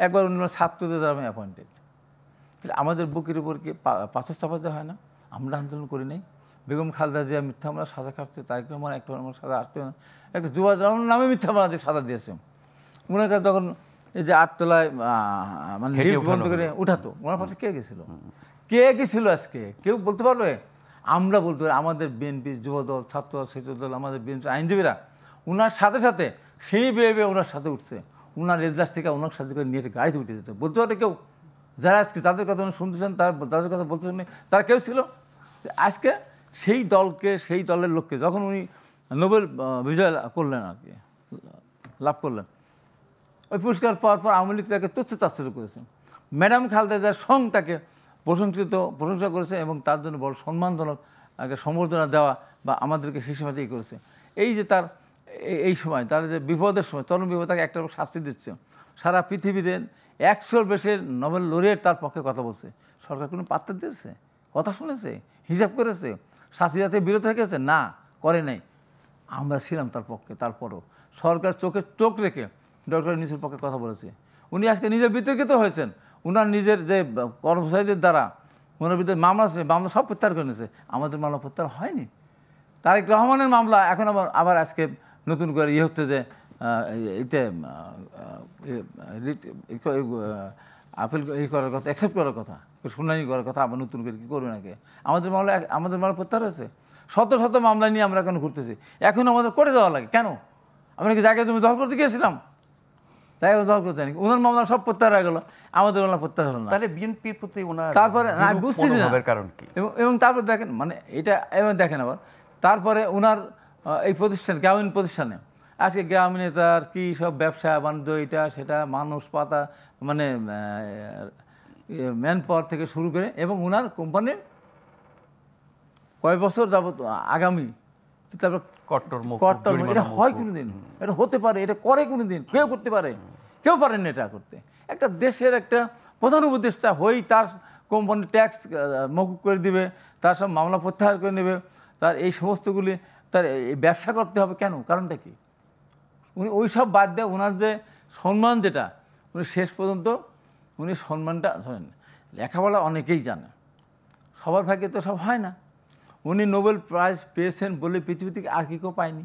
একবার উনি ছাত্রদের দ্বারা আমি অ্যাপয়েন্টেড। তাহলে আমাদের বুকের উপর কি পাথর চাপাতে হয় না? আমরা আন্দোলন করি নাই? বেগম খালেদা জিয়া মিথ্যা আমরা সাজা খাচ্ছে, তারেক রহমান একটা আমার সাজা আসতে না, একটা যুবা জামানের নামে মিথ্যা আমাদের সাজা দিয়েছে। ওনার কাছে তখন এই যে 8 তলায় মানে লিফট বন্ধ করে উঠাতো, ওনার পাশে কে গেছিল আজকে কেউ বলতে পারবে? আমরা বলতে পারি, আমাদের বিএনপি যুবদল, ছাত্রদল, ছাত্রদল, আমাদের বিএনপি আইনজীবীরা ওনার সাথে সাথে সিঁড়ি বেয়ে বেয়ে ওনার সাথে উঠছে, ওনার এজলাস থেকে ওনার সাথে করে নিয়ে গাড়িতে উঠে যেত। বলতে পারে কেউ? যারা আজকে যাদের কথা উনি শুনতেছেন, তাদের কথা বলতেছেন, তারা কেউ ছিল? আজকে সেই দলকে, সেই দলের লোককে যখন উনি নোবেল বিজয় করলেন, আর কি লাভ করলেন, ওই পুরস্কার পাওয়ার পর আওয়ামী লীগ তাকে তুচ্ছ-তাচ্ছিল্য করেছেন। ম্যাডাম খালেদা জিয়ার সং তাকে প্রশংসা করেছে এবং তার জন্য বড় সম্মানজনক আগে সম্বর্ধনা দেওয়া বা আমাদেরকে হিসেবে করেছে। এই যে তার এই সময় তার যে বিপদের সময়, চরম বিপদ, তাকে একটা শাস্তি দিচ্ছে। সারা পৃথিবীতে 100-র বেশি নোবেল লরিয়েট তার পক্ষে কথা বলছে, সরকার কোনো পাত্তা দিয়েছে? কথা শুনেছে? হিসাব করেছে? শাস্তি যাতে বিরত রেখেছে? না, করে নাই। আমরা ছিলাম তার পক্ষে। তারপরও সরকার চোখে চোখ রেখে ডক্টর ইউনূসের পক্ষে কথা বলেছে। উনি আজকে নিজে বিতর্কিত হয়েছেন, ওনার নিজের যে কর্মচারীদের দ্বারা ওনার ভিতরে মামলা আছে, মামলা সব প্রত্যাহার করে নিয়েছে। আমাদের মামলা প্রত্যাহার হয়নি। তারেক রহমানের মামলা এখন আবার আজকে নতুন করে হচ্ছে যে এতে আপিল করার কথা, অ্যাকসেপ্ট করার কথা, শুনানি করার কথা, আবার নতুন করে কী করবে নাকি? আমাদের মামলা প্রত্যাহার হয়েছে। শত শত মামলা নিয়ে আমরা এখন ঘুরতেছি, এখন আমাদের করে দেওয়া লাগে কেন? আমরা কি জায়গায় জমি দখল করতে গিয়েছিলাম? তাই দখল করতে জানি, ওনার মামলা সব প্রত্যাহার হয়ে গেল, আমাদের মামলা প্রত্যাহার হলো না। তাহলে বিএনপির প্রতি ওনার তারপরে আমি বুঝতেছি না কারণ কি? এবং তারপর দেখেন, মানে এটা এবং দেখেন আবার তারপরে ওনার এই প্রতিষ্ঠান, গ্রামীণ প্রতিষ্ঠানে আজকে গ্রামীণ তার কী সব ব্যবসা বাণিজ্য, এটা সেটা, মানুষ পাতা, মানে ম্যান পাওয়ার থেকে শুরু করে, এবং ওনার কোম্পানির কয় বছর যাবত আগামী, তারপর কট্টর, এটা হয় কোনো দিন? এটা হতে পারে? এটা করে কোনো দিন? কেউ করতে পারে? কেউ পারেন না এটা করতে। একটা দেশের একটা প্রধান উপদেষ্টা হই তার কোম্পানির ট্যাক্স মকুব করে দিবে, তার সব মামলা প্রত্যাহার করে নেবে, তার এই সমস্তগুলি, তার এই ব্যবসা করতে হবে কেন? কারণটা কি? উনি ওই সব বাদ দেয়, ওনার যে সম্মান, যেটা উনি শেষ পর্যন্ত উনি সম্মানটা, লেখাপড়া অনেকেই জানে, সবার ভাগ্যে তো সব হয় না। উনি নোবেল প্রাইজ পেয়েছেন বলে পৃথিবী থেকে আর কি কেউ পায়নি,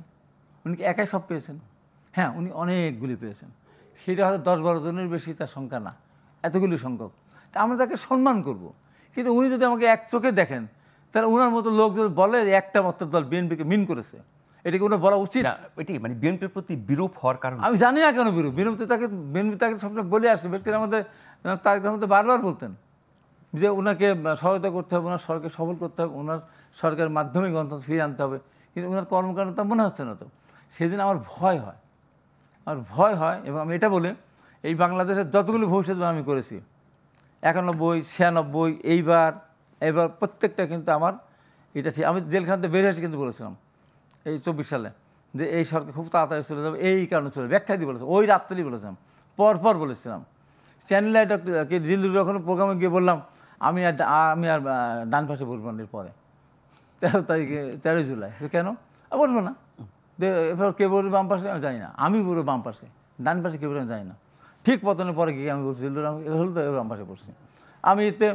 উনি একাই সব পেয়েছেন। হ্যাঁ, উনি অনেকগুলি পেয়েছেন, সেটা হয়তো 10-12 জনের বেশি তার সংখ্যা না, এতগুলি সংখ্যক। তা আমরা তাকে সম্মান করব। কিন্তু উনি যদি আমাকে এক চোখে দেখেন, তাহলে ওনার মতো লোক যদি বলে একটা মাত্র দল বিএনপিকে মিন করেছে, এটাকে ওনার বলা উচিত না। এটি মানে বিএনপির প্রতি বিরূপ হওয়ার কারণ আমি জানি না কেন বিরূপ। বিএনপি তাকে সবসময় বলে আসে, বেশ করে আমাদের তারেক রহমান বারবার বলতেন যে ওনাকে সহায়তা করতে হবে, ওনার সরকার সফল করতে হবে, ওনার সরকারের মাধ্যমে গণতন্ত্র ফিরিয়ে আনতে হবে। কিন্তু ওনার কর্মকাণ্ড তা মনে হচ্ছে না। তো সেই জন্য আমার ভয় হয়। এবং আমি এটা বলে, এই বাংলাদেশের যতগুলি ভবিষ্যৎ আমি করেছি, 91, 96, এইবার প্রত্যেকটা কিন্তু আমার এটা ঠিক। আমি জেলখান থেকে বেরিয়ে এসে কিন্তু বলেছিলাম এই 24 সালে যে এই সরকার খুব তাড়াতাড়ি চলে যাবে, এই কারণে চলে, ব্যাখ্যা দিয়ে বলেছিলাম, ওই রাত্রেই বলেছিলাম, পরপর বলেছিলাম। চ্যানেলে একটা জিল্লুর যখন প্রোগ্রামে গিয়ে বললাম আমি আর ডান পাশে বলবো না, এর পরে 13 তারিখে 13 জুলাই। কেন বলবো না? এবার কে বলবে বাম পাশে? আমি জানি না। আমি বলবো বাম পাশে, ডান পাশে কে বলবো জানি না। ঠিক পতনের পরে গিয়ে আমি বলছি হল তো এরকম ভাষায় পড়ছি। আমি এতে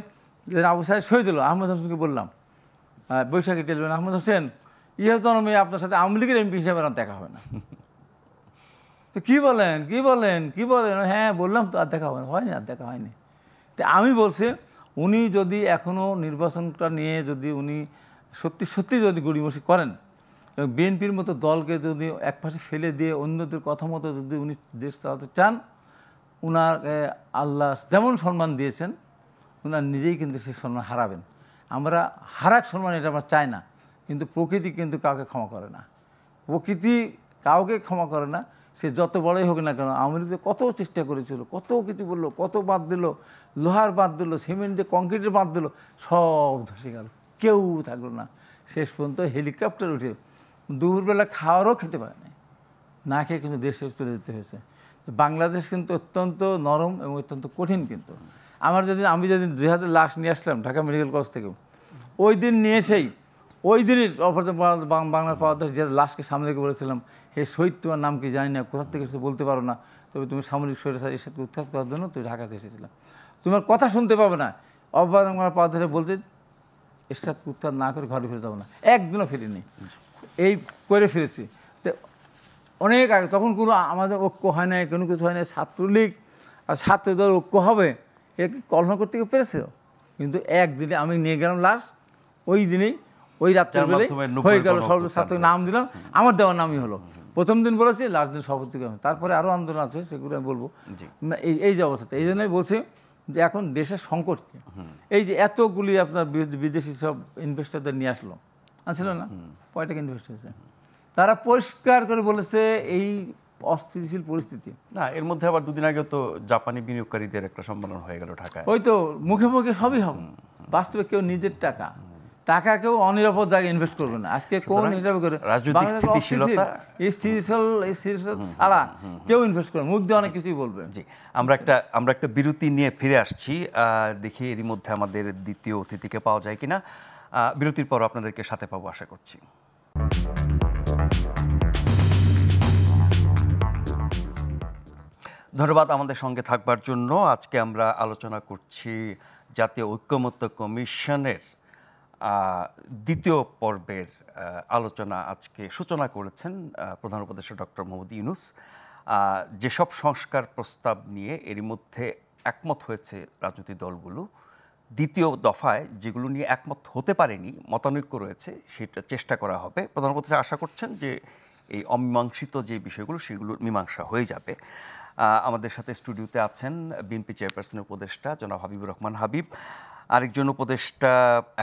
আবু সাহেব শহীদুল আহমেদ হোসেনকে বললাম, বৈশাখী টেলিভিশন, আহমেদ হোসেন ইয়ে জন্মে আপনার সাথে আওয়ামী লীগের এমপি হিসাবে আর দেখা হবে না। তো কী বলেন কী বলেন কী বলেন, হ্যাঁ বললাম তো, আর দেখা হবে না, হয়নি, আর দেখা হয়নি। তো আমি বলছি উনি যদি এখনও নির্বাচনটা নিয়ে যদি উনি সত্যি সত্যি যদি গড়িমসি করেন এবং বিএনপির মতো দলকে যদি একপাশে ফেলে দিয়ে অন্যদের কথা মতো যদি উনি দেশ চালাতে চান, উনার আল্লাহ যেমন সম্মান দিয়েছেন উনার নিজেই কিন্তু সেই সম্মান হারাবেন। আমরা হারাক সম্মান এটা আমরা চাই না, কিন্তু প্রকৃতি কিন্তু কাউকে ক্ষমা করে না। প্রকৃতি কাউকে ক্ষমা করে না, সে যত বড়ই হোক না কেন। আওয়ামী লীগ কত চেষ্টা করেছিল, কত কিছু বললো, কত বাঁধ দিল, লোহার বাঁধ দিল, সিমেন্ট দিয়ে কংক্রিটের বাঁধ দিল, সব ধসে গেল, কেউ থাকলো না। শেষ পর্যন্ত হেলিকপ্টার উঠে দুপুরবেলা খাওয়ারও খেতে পারে না, না খেয়ে কিন্তু দেশে চলে যেতে হয়েছে। বাংলাদেশ কিন্তু অত্যন্ত নরম এবং অত্যন্ত কঠিন। কিন্তু আমি যেদিন 2000 লাশ নিয়ে আসলাম ঢাকা মেডিকেল কলেজ থেকে, ওই দিন নিয়ে এসেই ওই দিনই বাংলার পাওয়া যে লাশকে সামনে রেখে বলেছিলাম, হে শহীদ তোমার নাম কি জানি না, কোথা থেকে এসে বলতে পারো না, তবে তুমি সামরিক স্বৈরাচার এর সাথে উৎখাত করার জন্য তুমি ঢাকাতে এসেছিলাম, তোমার কথা শুনতে পাবে না। অবমাননার পাওয়া ধরে বলতে এর সাথে উৎখাত না করে ঘরে ফিরে যাবো না, একদিনও ফিরিনি, এই করে ফিরেছি। তো অনেক আগে তখন কোনো আমাদের ঐক্য হয় না, কোনো কিছু হয় না, ছাত্রলীগ আর ছাত্রদল ঐক্য হবে এ কল্পনা করতে পেরেছে। কিন্তু একদিনে আমি নিয়ে গেলাম লাশ, ওই দিনেই ওই রাত্রেবেলায় হয়ে গেল, ছাত্র নাম দিলাম, আমার দেওয়ার নামই হলো। প্রথম দিন বলেছি, লাস্ট দিন শপথ থেকে, তারপরে আরও আন্দোলন আছে, সেগুলো আমি বলবো। এই যে অবস্থা, এই জন্যই বলছি যে এখন দেশের সংকট কি, এই যে এতগুলি আপনার বিদেশি সব ইনভেস্টরদের নিয়ে আসলো, আসছিল না, কয়টা ইনভেস্ট হয়েছে, তারা পরিষ্কার করে বলেছে এই অস্থিতিশীল পরিস্থিতি। না, এর মধ্যে আবার দুদিন আগে তো জাপানি বিনিয়োগকারীদের একটা সম্মেলন হয়ে গেল ঢাকায়। ওই তো মুখে মুখে সবই হবে, বাস্তবে কেউ নিজের টাকা কেউ অনিরাপদ জায়গায় ইনভেস্ট করবে না। আজকে কোন হিসাবে করে স্থিতিশীল ছাড়া কেউ ইনভেস্ট করে, মুখ দিয়ে অনেক কিছুই বলবে। জি, আমরা একটা বিরতি নিয়ে ফিরে আসছি, দেখি এরই মধ্যে আমাদের দ্বিতীয় অতিথিকে পাওয়া যায় কিনা। বিরতির পর আপনাদেরকে সাথে পাবো আশা করছি। ধন্যবাদ আমাদের সঙ্গে থাকবার জন্য। আজকে আমরা আলোচনা করছি জাতীয় ঐকমত্য কমিশনের দ্বিতীয় পর্বের আলোচনা। আজকে সূচনা করেছেন প্রধান উপদেষ্টা ডক্টর মোহাম্মদ ইউনূস। যেসব সংস্কার প্রস্তাব নিয়ে এরই মধ্যে একমত হয়েছে রাজনৈতিক দলগুলো, দ্বিতীয় দফায় যেগুলো নিয়ে একমত হতে পারেনি, মতানৈক্য রয়েছে, সেটা চেষ্টা করা হবে। প্রধান উপদেষ্টা আশা করছেন যে এই অমীমাংসিত যে বিষয়গুলো সেগুলোর মীমাংসা হয়ে যাবে। আমাদের সাথে স্টুডিওতে আছেন বিএনপি চেয়ারপারসনের উপদেষ্টা জনাব হাবিবুর রহমান হাবিব। আরেকজন উপদেষ্টা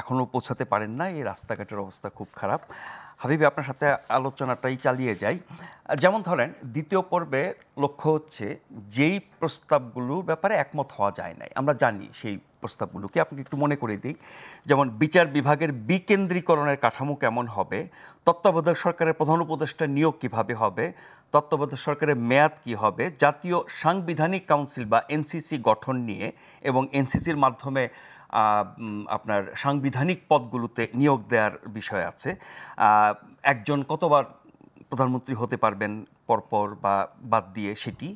এখনও পৌঁছাতে পারেন না, এই রাস্তাঘাটের অবস্থা খুব খারাপ। হাবিব, আপনার সাথে আলোচনাটাই চালিয়ে যাই। যেমন ধরেন, দ্বিতীয় পর্বে লক্ষ্য হচ্ছে যেই প্রস্তাবগুলোর ব্যাপারে একমত হওয়া যায় নাই, আমরা জানি সেই প্রস্তাবগুলোকে আপনাকে একটু মনে করে দিই। যেমন বিচার বিভাগের বিকেন্দ্রীকরণের কাঠামো কেমন হবে, তত্ত্বাবধায়ক সরকারের প্রধান উপদেষ্টা নিয়োগ কিভাবে হবে, তত্ত্বাবধায়ক সরকারের মেয়াদ কি হবে, জাতীয় সাংবিধানিক কাউন্সিল বা এনসিসি গঠন নিয়ে এবং এনসিসির মাধ্যমে আপনার সাংবিধানিক পদগুলোতে নিয়োগ দেওয়ার বিষয় আছে। একজন কতবার প্রধানমন্ত্রী হতে পারবেন পরপর বা বাদ দিয়ে সেটি,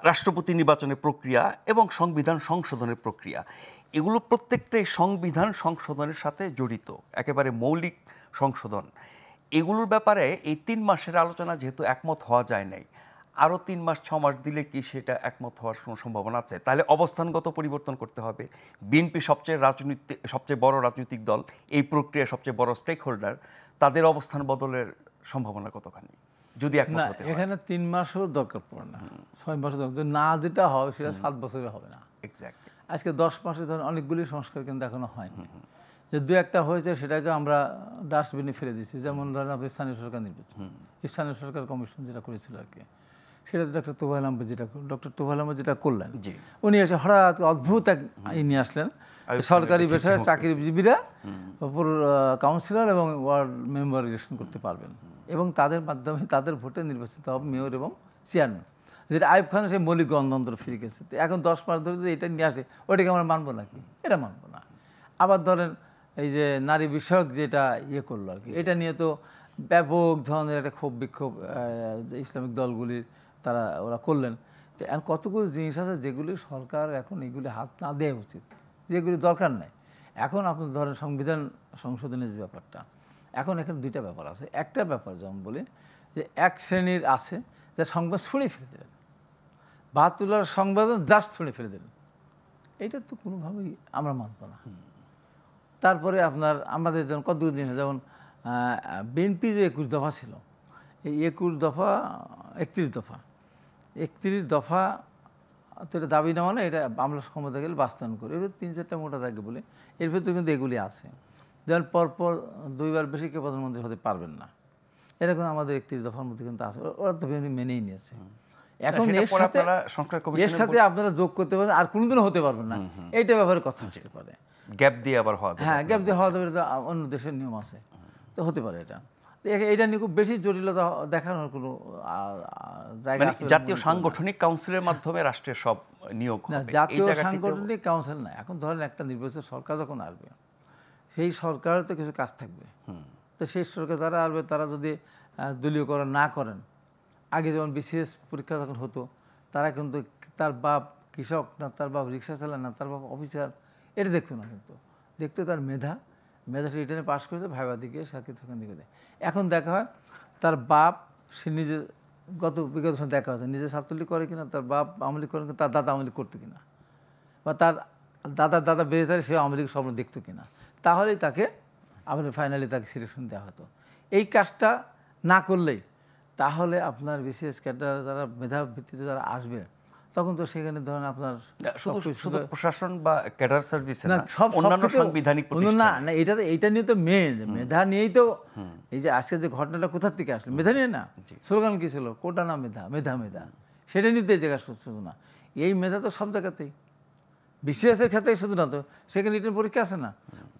রাষ্ট্রপতি নির্বাচনের প্রক্রিয়া এবং সংবিধান সংশোধনের প্রক্রিয়া, এগুলো প্রত্যেকটাই সংবিধান সংশোধনের সাথে জড়িত, একেবারে মৌলিক সংশোধন। এগুলোর ব্যাপারে এই 3 মাসের আলোচনা যেহেতু একমত হওয়া যায় নাই, আরও 3 মাস 6 মাস দিলে কি সেটা একমত হওয়ার কোনো সম্ভাবনা আছে? তাহলে অবস্থানগত পরিবর্তন করতে হবে। বিএনপি সবচেয়ে বড় রাজনৈতিক দল, এই প্রক্রিয়ার সবচেয়ে বড় স্টেক হোল্ডার, তাদের অবস্থান বদলের সম্ভাবনা কতখানি যদি একমত হতে হয়? এখানে 3 মাসও দরকার পড়ে না, 6 মাসও দরকার না, যেটা হবে সেটা 7 বছরে হবে না। এক্স্যাক্টলি। আজকে 10 মাসে ধরেন অনেকগুলি সংস্কার কিন্তু এখনো হয়নি, যে 2-1টা হয়েছে সেটাকে আমরা ডাস্টবিনে ফেলে দিচ্ছি। যেমন ধরেন আপনি স্থানীয় সরকার নির্বাচন, স্থানীয় সরকার কমিশন যেটা করেছিল আর কি, সেটা ডক্টর তোফায়েল আহমেদ যেটা করলেন, উনি এসে হঠাৎ অদ্ভুত এক নিয়ে আসলেন, সরকারি বেসরকারি চাকরিজীবীরা উপর কাউন্সিলর এবং ওয়ার্ড মেম্বার ইলেকশন করতে পারবেন এবং তাদের মাধ্যমে তাদের ভোটে নির্বাচিত হবে মেয়র এবং চেয়ারম্যান, যেটা আইয়ুব খান সেই মৌলিক গণতন্ত্র ফিরে গেছে। তো এখন 10 মাস ধরে যদি এটা নিয়ে আসে, ওইটাকে আমরা মানবো নাকি? এটা মানবো না। আবার ধরেন এই যে নারী বিষয়ক যেটা করলো আর কি, এটা নিয়ে তো ব্যাপক ধরনের একটা ক্ষোভ বিক্ষোভ ইসলামিক দলগুলির ওরা করলেন। তো এখন কতগুলো জিনিস আছে যেগুলি সরকার এখন এগুলি হাত না দেওয়া উচিত, যেগুলি দরকার নেই। এখন আপনি ধরেন সংবিধান সংশোধনের যে ব্যাপারটা, এখন এখানে দুইটা ব্যাপার আছে। একটা ব্যাপার যেমন বলি যে এক শ্রেণীর আছে যে সংবাদ ছুঁড়ে ফেলে দিলেন, ৭২ সংবাদ জাস্ট ছুঁড়ে ফেলে দিলেন, এটা তো কোনোভাবেই আমরা মানব না। তারপরে আপনার আমাদের যেমন কতগুলো জিনিস, যেমন বিএনপি যে ২১ দফা ছিল, এই ২১ দফা ৩১ দফা তো এটা দাবি না, মানে এটা আমরা ক্ষমতা গেলে বাস্তবায়ন করি, এগুলো ৩-৪টা মোটা থাকে বলে এর ভিতরে কিন্তু এগুলি আছে। যেমন পরপর 2 বার বেশি কেউ প্রধানমন্ত্রী হতে পারবেন না, এরকম আমাদের ৩১ দফার মধ্যে কিন্তু আছে, ওরা তো মেনেই নিয়েছে। এখন এর সাথে আপনারা যোগ করতে পারেন আর কোনোদিনও হতে পারবেন না, এইটা ব্যাপারে কথা আসতে পারে। গ্যাপ দিয়ে আবার হওয়া, হ্যাঁ, গ্যাপ দিয়ে হওয়া যাবে, অন্য দেশের নিয়ম আছে, তো হতে পারে এটা। তো এটা নিয়ে খুব বেশি জটিলতা দেখানোর কোনো জায়গা আছে? জাতীয় সাংগঠনিক কাউন্সিলের মাধ্যমে রাষ্ট্রের সব নিয়োগ না, জাতীয় সাংগঠনিক কাউন্সিল না। এখন ধরেন একটা নির্বাচিত সরকার যখন আসবে, সেই সরকারের তো কিছু কাজ থাকবে, তো সেই সরকার যারা আসবে তারা যদি দলীয়করণ না করেন, আগে যেমন বিসিএস পরীক্ষা যখন হতো, তারা কিন্তু তার বাপ কৃষক না, তার বাপ রিক্সা চালান না, তার বাপ অফিসার, এটা দেখতো না, কিন্তু দেখতো তার মেধা সে রিটার্নে পাস করেছে, ভাইবা দিকে সাক্ষী তখন দিকে দেয়। এখন দেখা হয় তার বাপ, সে নিজে বিগত সময় দেখা হচ্ছে নিজে ছাত্রলীগ করে কিনা, তার বাপ আওয়ামী লীগ করে কিনা, তার দাদা আওয়ামী লীগ করতো কিনা, বা তার দাদা বেড়ে থাকে সে আওয়ামী লীগ স্বপ্ন দেখতো কিনা, তাহলেই তাকে আমাদের ফাইনালি তাকে সিলেকশন দেওয়া হতো। এই কাজটা না করলেই তাহলে আপনার বিশেষ ক্যাডার যারা মেধা ভিত্তিতে যারা আসবে, তখন তো সেখানে ধরেন আপনার শুধু প্রশাসন বা ক্যাডার সার্ভিস না, অন্যান্য সাংবিধানিক প্রতিষ্ঠান না, এইটা নিয়ে তো মেধা নিয়েই তো এই যে আজকে যে ঘটনাটা কোথার থেকে আসলো, মেধা নিয়ে না। স্লোগান কি ছিল? কোটা না মেধা, মেধা মেধা, সেটা নিতে এই জায়গা শুধু না, এই মেধা তো সব জায়গাতেই, বিসিএসের ক্ষেত্রে শুধু না, তো সেখানে রিটেন পরীক্ষা আছে না,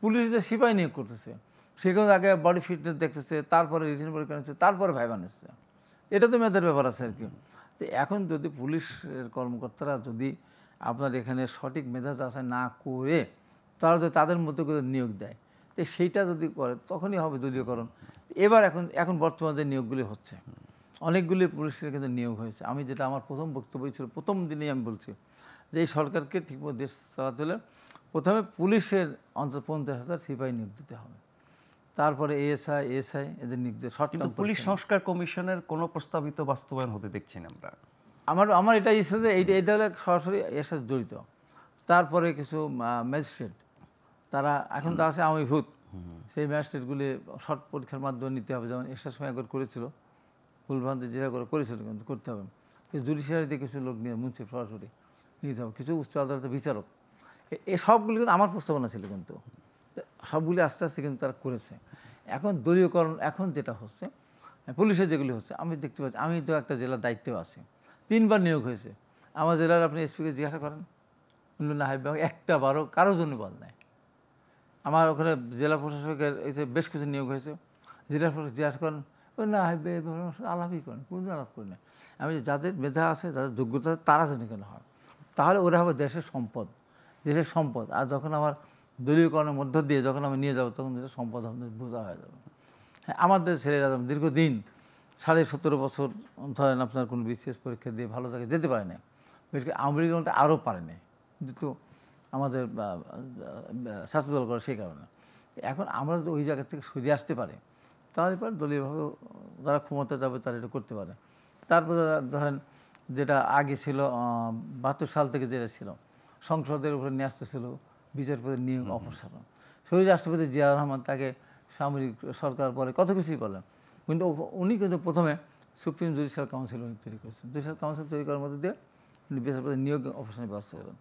পুলিশ যে সিপাহী নিয়োগ করতেছে, সেখানে আগে বডি ফিটনেস দেখতেছে, তারপরে রিটেন পরীক্ষা নিচ্ছে, তারপরে ভাইবা নিচ্ছে, এটা তো মেধার ব্যাপার আছে আর কি। তো এখন যদি পুলিশের কর্মকর্তারা যদি আপনার এখানে সঠিক মেধা যাচাই না করে তারা যদি তাদের মতো করে নিয়োগ দেয়, তো সেইটা যদি করে তখনই হবে দলীয়করণ। এবার এখন বর্তমানে যে নিয়োগগুলি হচ্ছে, অনেকগুলি পুলিশের কিন্তু নিয়োগ হয়েছে। আমি যেটা আমার প্রথম বক্তব্য ছিল, প্রথম দিনেই আমি বলছি যে এই সরকারকে ঠিকমতো দেশ চালাতে হলে প্রথমে পুলিশের অন্তত 50,000 সিপাহী নিয়োগ দিতে হবে, তারপরে এএসআই এদের নিয়োগ দিয়ে শর্ট। কিন্তু পুলিশ সংস্কার কমিশনের কোনো প্রস্তাবিত বাস্তবায়ন হতে দেখছি না আমরা। আমার এটা ইচ্ছে যে এইটা হলে সরাসরি এর সাথে জড়িত। তারপরে কিছু ম্যাজিস্ট্রেট, তারা এখন তো আছে আমিভূত, সেই ম্যাজিস্ট্রেটগুলি শর্ট পরীক্ষার মাধ্যমে নিতে হবে, যেমন এক্সট্রা সময় একবার করেছিল, ভুলভ্রান্তি যেটা করেছিল, কিন্তু করতে হবে। কিন্তু জুডিশিয়ারিতে কিছু লোক নিয়ে মুন্সিফ সরাসরি নিতে হবে, কিছু উচ্চ আদালতের বিচারক, এই সবগুলি কিন্তু আমার প্রস্তাবনা ছিল, কিন্তু সবগুলি আস্তে আস্তে কিন্তু তারা করেছে। এখন দলীয়করণ এখন যেটা হচ্ছে, পুলিশের যেগুলি হচ্ছে, আমি দেখতে পাচ্ছি, আমি তো একটা জেলার দায়িত্বেও আছি, 3 বার নিয়োগ হয়েছে আমার জেলার। আপনি এসপিকে জিজ্ঞাসা করেন, না হাইবাগ একটা বারও কারোর জন্য বল নেয়। আমার ওখানে জেলা প্রশাসকের বেশ কিছু নিয়োগ হয়েছে, জেলা প্রশাসক জিজ্ঞাসা করেন, ওই না হাইবে আলাপই করেন, কোনোদিন আলাপ করি না। আমি যাদের মেধা আছে, যাদের যোগ্যতা আছে, তারা যেন কেন হয়, তাহলে ওরা হবে দেশের সম্পদ। আর যখন আমার দলীয়করণের মধ্য দিয়ে যখন আমি নিয়ে যাবো, তখন দেশের সম্পদ আমাদের বোঝা হয়ে যাবে। হ্যাঁ, আমাদের ছেলেরা দীর্ঘদিন 17.5 বছর ধরেন আপনার কোনো বিসিএস পরীক্ষা দিয়ে ভালো জায়গায় যেতে পারে না, আমেরিকার মধ্যে আরও পারে না, কিন্তু আমাদের ছাত্রদল করে সেই কারণে। এখন আমরা যদি ওই জায়গা থেকে সরিয়ে আসতে পারি, তাহলে পরে দলীয়ভাবে যারা ক্ষমতা যাবে তারা এটা করতে পারে। তারপরে ধরেন যেটা আগে ছিল 72 সাল থেকে যেটা ছিল, সংসদের উপরে নিয়ে আসতেছিল বিচারপতির নিয়োগ অপসারণ, শহীদ রাষ্ট্রপতি জিয়া রহমান তাকে সামরিক সরকার বলে কত কিছুই বলেন, কিন্তু উনি কিন্তু প্রথমে সুপ্রিম জুডিশিয়াল কাউন্সিল তৈরি করেছেন। জুডিশিয়াল কাউন্সিল তৈরি করার মধ্যে দিয়ে উনি বিচারপতি নিয়োগ অপসারণের ব্যবস্থা করেন।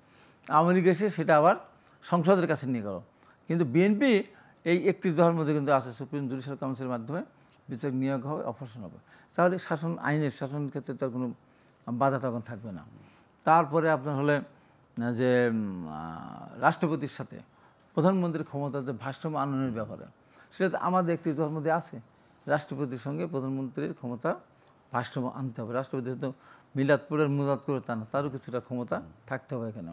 আওয়ামী লীগ এসে সেটা আবার সংসদের কাছে নিয়ে গেল, কিন্তু বিএনপি এই 31 দফার মধ্যে কিন্তু আছে, সুপ্রিম জুডিশিয়াল কাউন্সিলের মাধ্যমে বিচারক নিয়োগ হবে, অপসারণ হবে, তাহলে শাসন ক্ষেত্রে তার কোনো বাধা তখন থাকবে না। তারপরে আপনার হলে যে রাষ্ট্রপতির সাথে প্রধানমন্ত্রীর ক্ষমতার যে ভারসাম্য আনয়নের ব্যাপারে, সেটা আমাদের 31 দফার মধ্যে আছে, রাষ্ট্রপতির সঙ্গে প্রধানমন্ত্রীর ক্ষমতা ভারসাম্য আনতে হবে। রাষ্ট্রপতি তো মিলাদপুরের মুরাদ করে তা না, তারও কিছুটা ক্ষমতা থাকতে হবে এখানে।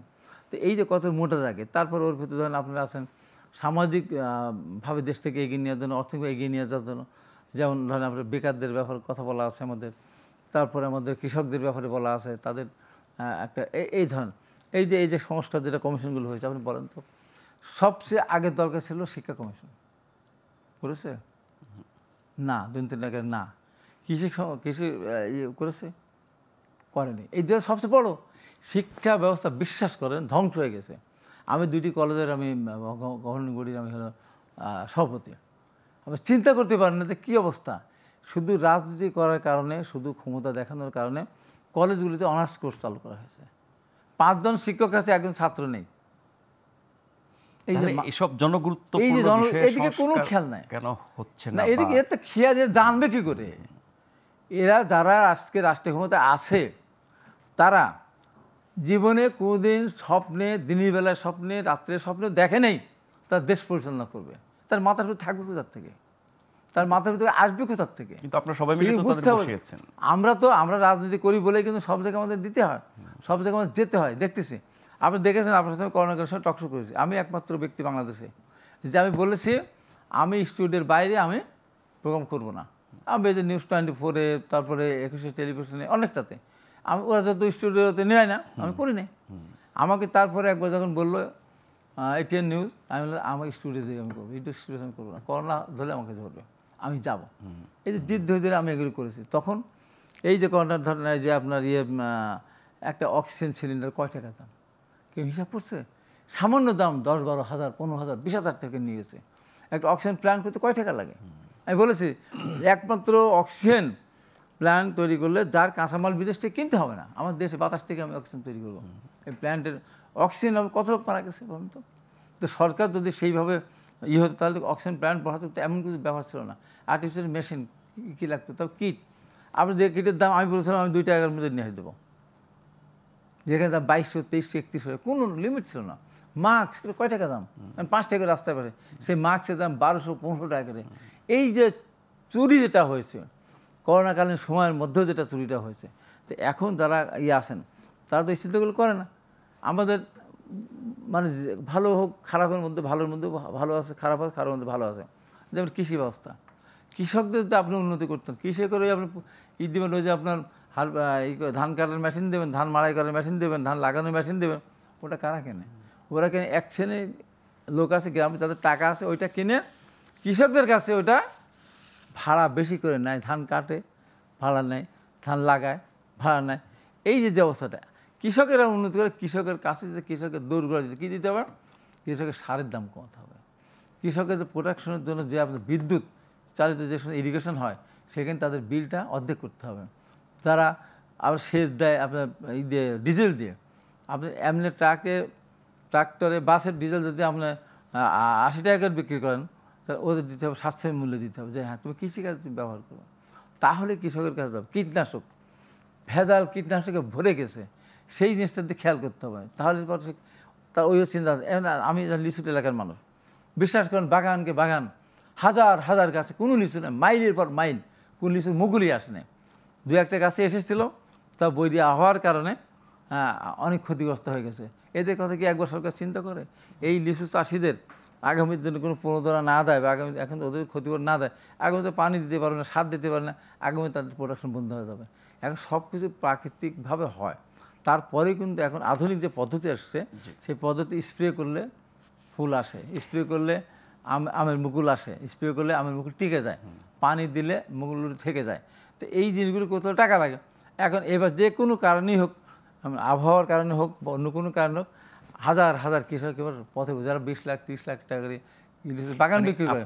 তো এই যে কত মোটা থাকে, তারপর ওর ভিতরে ধরেন আপনারা আছেন সামাজিকভাবে দেশটাকে এগিয়ে নেওয়ার জন্য, অর্থনৈতিক এগিয়ে নিয়ে যাওয়ার জন্য, যেমন ধরেন আপনার বেকারদের ব্যাপারে কথা বলা আছে আমাদের, তারপরে আমাদের কৃষকদের ব্যাপারে বলা আছে, তাদের একটা এই ধরনের এই যে সংস্কার যেটা কমিশনগুলো হয়েছে আপনি বলেন তো, সবচেয়ে আগের দরকার ছিল শিক্ষা কমিশন, করেছে না? দুর্নীতির আগে না। কৃষি করেছে, করেনি। এই যে সবচেয়ে বড় শিক্ষা ব্যবস্থা বিশ্বাস করেন ধ্বংস হয়ে গেছে। আমি 2টি কলেজের আমি গভর্নিং বডির আমি হলো সভাপতি। আপনি চিন্তা করতে পারেন না যে কী অবস্থা। শুধু রাজনীতি করার কারণে, শুধু ক্ষমতা দেখানোর কারণে কলেজগুলিতে অনার্স কোর্স চালু করা হয়েছে। 5 জন শিক্ষক আছে, 1 জন ছাত্র নেই। এই যে এসব জনগুরুত্বপূর্ণ বিষয়ে এদিকে কোনো খেয়াল নাই, কেন হচ্ছে না? এদিকে এর তো খেয়াল জানবে কি করে? এরা যারা আজকে রাষ্ট্রীয় ক্ষমতা আছে তারা জীবনে কোনোদিন স্বপ্নে, দিনের বেলায় স্বপ্নে, রাত্রের স্বপ্নে দেখে নেই তার দেশ পরিচালনা করবে। তার মাথার ভিতরে থাকবে কোথার থেকে? তার মাথার ভিতরে আসবে কোথার থেকে? কিন্তু আপনারা সবাই মিলে তো তাদের বসিয়েছেন। আমরা রাজনীতি করি বলেই কিন্তু সব জায়গায় আমাদের দিতে হয়, সব জায়গায় আমাদের যেতে হয়। দেখতেছি, আপনি দেখেছেন, আপনার সাথে করোনার সময় টকশো করেছি। আমি একমাত্র ব্যক্তি বাংলাদেশে যে আমি বলেছি আমি স্টুডিওর বাইরে আমি প্রোগ্রাম করব না। আমি এই যে নিউজ 24-এ, তারপরে 21 টেলিভিশনে, অনেকটাতে ওরা যত স্টুডিওতে নেয় না, আমি করি নাই। আমাকে তারপরে একবার যখন বললো ATN নিউজ, আমি বললাম আমার স্টুডিও থেকে আমি করবো, স্টুডিও আমি করবো না, করোনা ধরলে আমাকে ধরবে, আমি যাব। এই যে জিদ ধরে ধরে আমি এগুলো করেছি। তখন এই যে করোনার ধরনের যে আপনার একটা অক্সিজেন সিলিন্ডার কয় টাকা দাম কেউ হিসাব করছে? সামান্য দাম 10-12 হাজার, 15,000, 20,000 টাকা নিয়ে গেছে। একটা অক্সিজেন প্ল্যান্ট করতে কয় টাকা লাগে? আমি বলেছি একমাত্র অক্সিজেন প্ল্যান্ট তৈরি করলে যার কাঁচামাল বিদেশ থেকে কিনতে হবে না, আমার দেশে বাতাস থেকে আমি অক্সিজেন তৈরি করবো। এই প্ল্যান্টের অক্সিজেন কত লোক মারা গেছে বলুন তো? তো সরকার যদি সেইভাবে হতো তাহলে অক্সিজেন প্ল্যান্ট বসাতে তো এমন কিছু ব্যবহার ছিল না। আর্টিফিশিয়াল মেশিন কী লাগতো, তাও কিট। আপনি যে কিটের দাম আমি বলেছিলাম আমি 2 টাকার মধ্যে নিয়ে দেবো, যেখানে দাম 2200, 2300, 3100, কোনো লিমিট ছিল না। মাস্ক কয় টাকা দাম? 5 টাকা রাস্তায় পারে, সেই মাস্কের দাম 1200-1500 টাকা করে। এই যে চুরি যেটা হয়েছে করোনাকালীন সময়ের মধ্যেও যেটা চুরিটা হয়েছে, তো এখন যারা আছেন তারা তো এই চিন্তাগুলো করে না। আমাদের মানে ভালো হোক খারাপের মধ্যে, ভালোর মধ্যে ভালো আছে, খারাপ আছে, খারাপের মধ্যে ভালো আছে। যেমন কৃষি ব্যবস্থা, কৃষকদের যদি আপনি উন্নতি করতেন, কৃষি করে আপনি দিবেন, ওই যে আপনার ধান কাটার মেশিন দেবেন, ধান মাড়াই করার মেশিন দেবেন, ধান লাগানোর মেশিন দেবেন, ওটা কারা কেনে? ওরা কেনে এক শ্রেণীর লোক আছে গ্রামে, তাদের টাকা আছে, ওইটা কিনে কৃষকদের কাছে ওটা ভাড়া বেশি করে নেয়। ধান কাটে ভাড়া নেয়, ধান লাগায় ভাড়া নেয়। এই যে অবস্থাটা, কৃষকেরা উন্নতি করে, কৃষকের কাছে যে কৃষকের দৌড়গড়া দিতে কী দিতে হবে? কৃষকের সারের দাম কমাতে হবে। কৃষকের যে প্রোটেকশনের জন্য যে আপনার বিদ্যুৎ চালিত যে ইরিগেশন হয়, সেখানে তাদের বিলটা অর্ধেক করতে হবে। যারা আবার সেচ দেয় আপনার দিয়ে ডিজেল দিয়ে, আপনি এমনি ট্রাক্টরে বাসের ডিজেল যদি আপনার 80 টাকা করে বিক্রি করেন, তাহলে ওদের দিতে হবে সাশ্রয়ী মূল্যে দিতে হবে, যে হ্যাঁ তুমি কৃষিকাজে তুমি ব্যবহার করো। তাহলে কৃষকের কাছে যাবে। কীটনাশক, ভেজাল কীটনাশকে ভরে গেছে, সেই জিনিসটাতে খেয়াল করতে হবে। তাহলে পর তার ওই চিন্তা। আমি লিচু এলাকার মানুষ, বিশ্বাস করেন বাগানকে বাগান, হাজার হাজার গাছে কোনো লিচু নেই, মাইলের পর মাইল কোন লিচুর মুকুলই আসে না। 2-1টা গাছে এসেছিল, তা বই দিয়ে আবহাওয়ার কারণে অনেক ক্ষতিগ্রস্ত হয়ে গেছে। এদের কথা কি একবার সরকার চিন্তা করে? এই লিচু চাষিদের আগামীর জন্য কোনো প্রণোদনা না দেয়, বা আগামী এখন ওদের ক্ষতিকর না দেয়, আগামীতে পানি দিতে পারবে না, সার দিতে পারবে না, আগামী তাদের প্রোডাকশন বন্ধ হয়ে যাবে। এখন সব কিছু প্রাকৃতিকভাবে হয়। তারপরে কিন্তু এখন আধুনিক যে পদ্ধতি আসছে, সেই পদ্ধতি স্প্রে করলে ফুল আসে, স্প্রে করলে আমের মুকুল আসে, স্প্রে করলে আমের মুকুল টিকে যায়, পানি দিলে মুকুলগুলো থেকে যায়। তো এই জিনিসগুলো কোথাও টাকা লাগে। এখন এবার যে কোনো কারণেই হোক, আবহাওয়ার কারণে হোক বা অন্য কোনো কারণে হোক, হাজার হাজার কৃষক এবার পথে, যারা 20 লাখ 30 লাখ টাকা করে বাগান বিক্রি করে।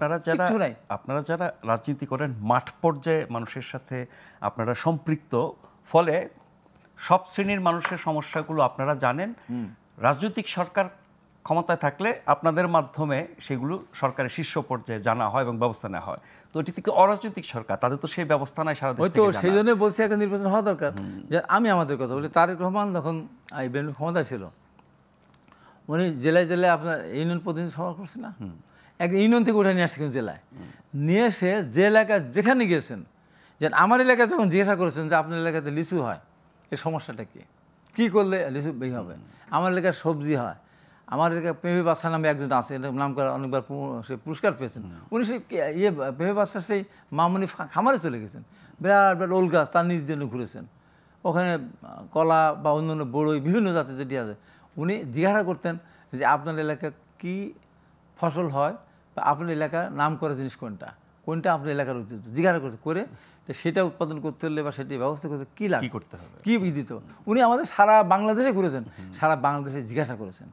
আপনারা যারা রাজনীতি করেন, মাঠ পর্যায়ে মানুষের সাথে আপনারা সম্পৃক্ত, ফলে সব শ্রেণীর মানুষের সমস্যাগুলো আপনারা জানেন। রাজনৈতিক সরকার ক্ষমতায় থাকলে আপনাদের মাধ্যমে সেগুলো সরকারের শীর্ষ পর্যায়ে জানা হয় এবং ব্যবস্থা নেওয়া হয়। তো এটি থেকে অরাজনৈতিক সরকার, তাদের তো সেই ব্যবস্থা নাই সারা দেশ থেকে। তো সেই জন্য বলছি একটা নির্বাচন হওয়া দরকার। যে আমি আমাদের কথা বলি, তারেক রহমান যখন ক্ষমতা ছিল, উনি জেলায় জেলায় আপনার ইউনিয়ন প্রতিনিধি সভা করছে না, এক ইউনিয়ন থেকে উঠে নিয়ে আসছে জেলায়, নিয়ে এসে যে এলাকায় যেখানে গিয়েছেন, যে আমার এলাকায় যখন জিজ্ঞাসা করেছেন যে আপনার এলাকাতে লিচু হয়, এই সমস্যাটা কী করলে লিচু বেশি হবে? আমার এলাকায় সবজি হয়, আমার এলাকায় পেঁপে বাদশা নামে একজন আছে, এটা নাম করে অনেকবার সে পুরস্কার পেয়েছেন। উনি সেই পেঁপে বাদশার সেই মামনি খামারে চলে গেছেন, বিরাট বিরাট ওল গাছ তার নিজ জন্য ঘুরেছেন। ওখানে কলা বা অন্যান্য বড়ই বিভিন্ন জাতের যেটি আছে, উনি জিজ্ঞাসা করতেন যে আপনার এলাকায় কি ফসল হয় বা আপনার এলাকার নাম করা জিনিস কোনটা, কোনটা আপনার এলাকার ঐতিহ্য, জিজ্ঞাসা করতে করে তো সেটা উৎপাদন করতে হলে বা সেটি ব্যবস্থা করতে কী লাগে, করতে হবে, কী দিত, উনি আমাদের সারা বাংলাদেশে ঘুরেছেন, সারা বাংলাদেশে জিজ্ঞাসা করেছেন।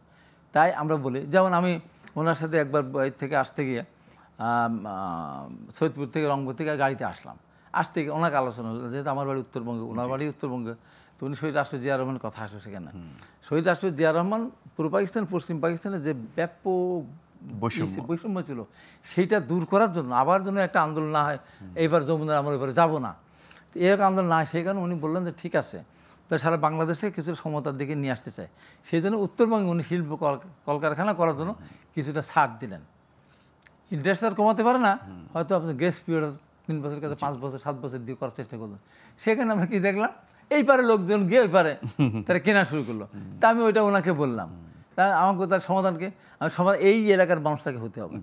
তাই আমরা বলি, যেমন আমি ওনার সাথে একবার এর থেকে আসতে গিয়ে সৈয়দপুর থেকে রংপুর থেকে গাড়িতে আসতে গিয়ে ওনাকে আলোচনা হলো, যেহেতু আমার বাড়ি উত্তরবঙ্গে, ওনার বাড়ি উত্তরবঙ্গে, তো উনি শহীদ রাষ্ট্রপতি জিয়া রহমানের কথা আসবে সেখানে। শহীদ রাষ্ট্রপতি জিয়া রহমান পূর্ব পাকিস্তান পশ্চিম পাকিস্তানে যে ব্যাপক বৈষম্য ছিল সেইটা দূর করার জন্য আবার জন্য একটা আন্দোলন না হয়, এইবার যমুনার আমরা এবারে যাবো না, তো এরকম আন্দোলন না হয়, সেই কারণে উনি বললেন যে ঠিক আছে, তো সারা বাংলাদেশে কিছু সমতার দিকে নিয়ে আসতে চায়, সেই জন্য উত্তরবঙ্গে উনি শিল্প কলকারখানা করার জন্য কিছুটা ছাড় দিলেন। ইন্টারেস্ট আর কমাতে পারে না, হয়তো আপনি গ্রেস পিরিয়ড 3 বছর কাছে 5 বছর 7 বছর দিয়ে করার চেষ্টা করলেন। সেখানে আমরা কি দেখলাম, এই পারে লোকজন গিয়ে ওই পারে তারা কেনা শুরু করলো। তা আমি ওইটা ওনাকে বললাম, তা আমাকে তার সমাধানকে আমি এই এলাকার মানুষটাকে হতে হবে,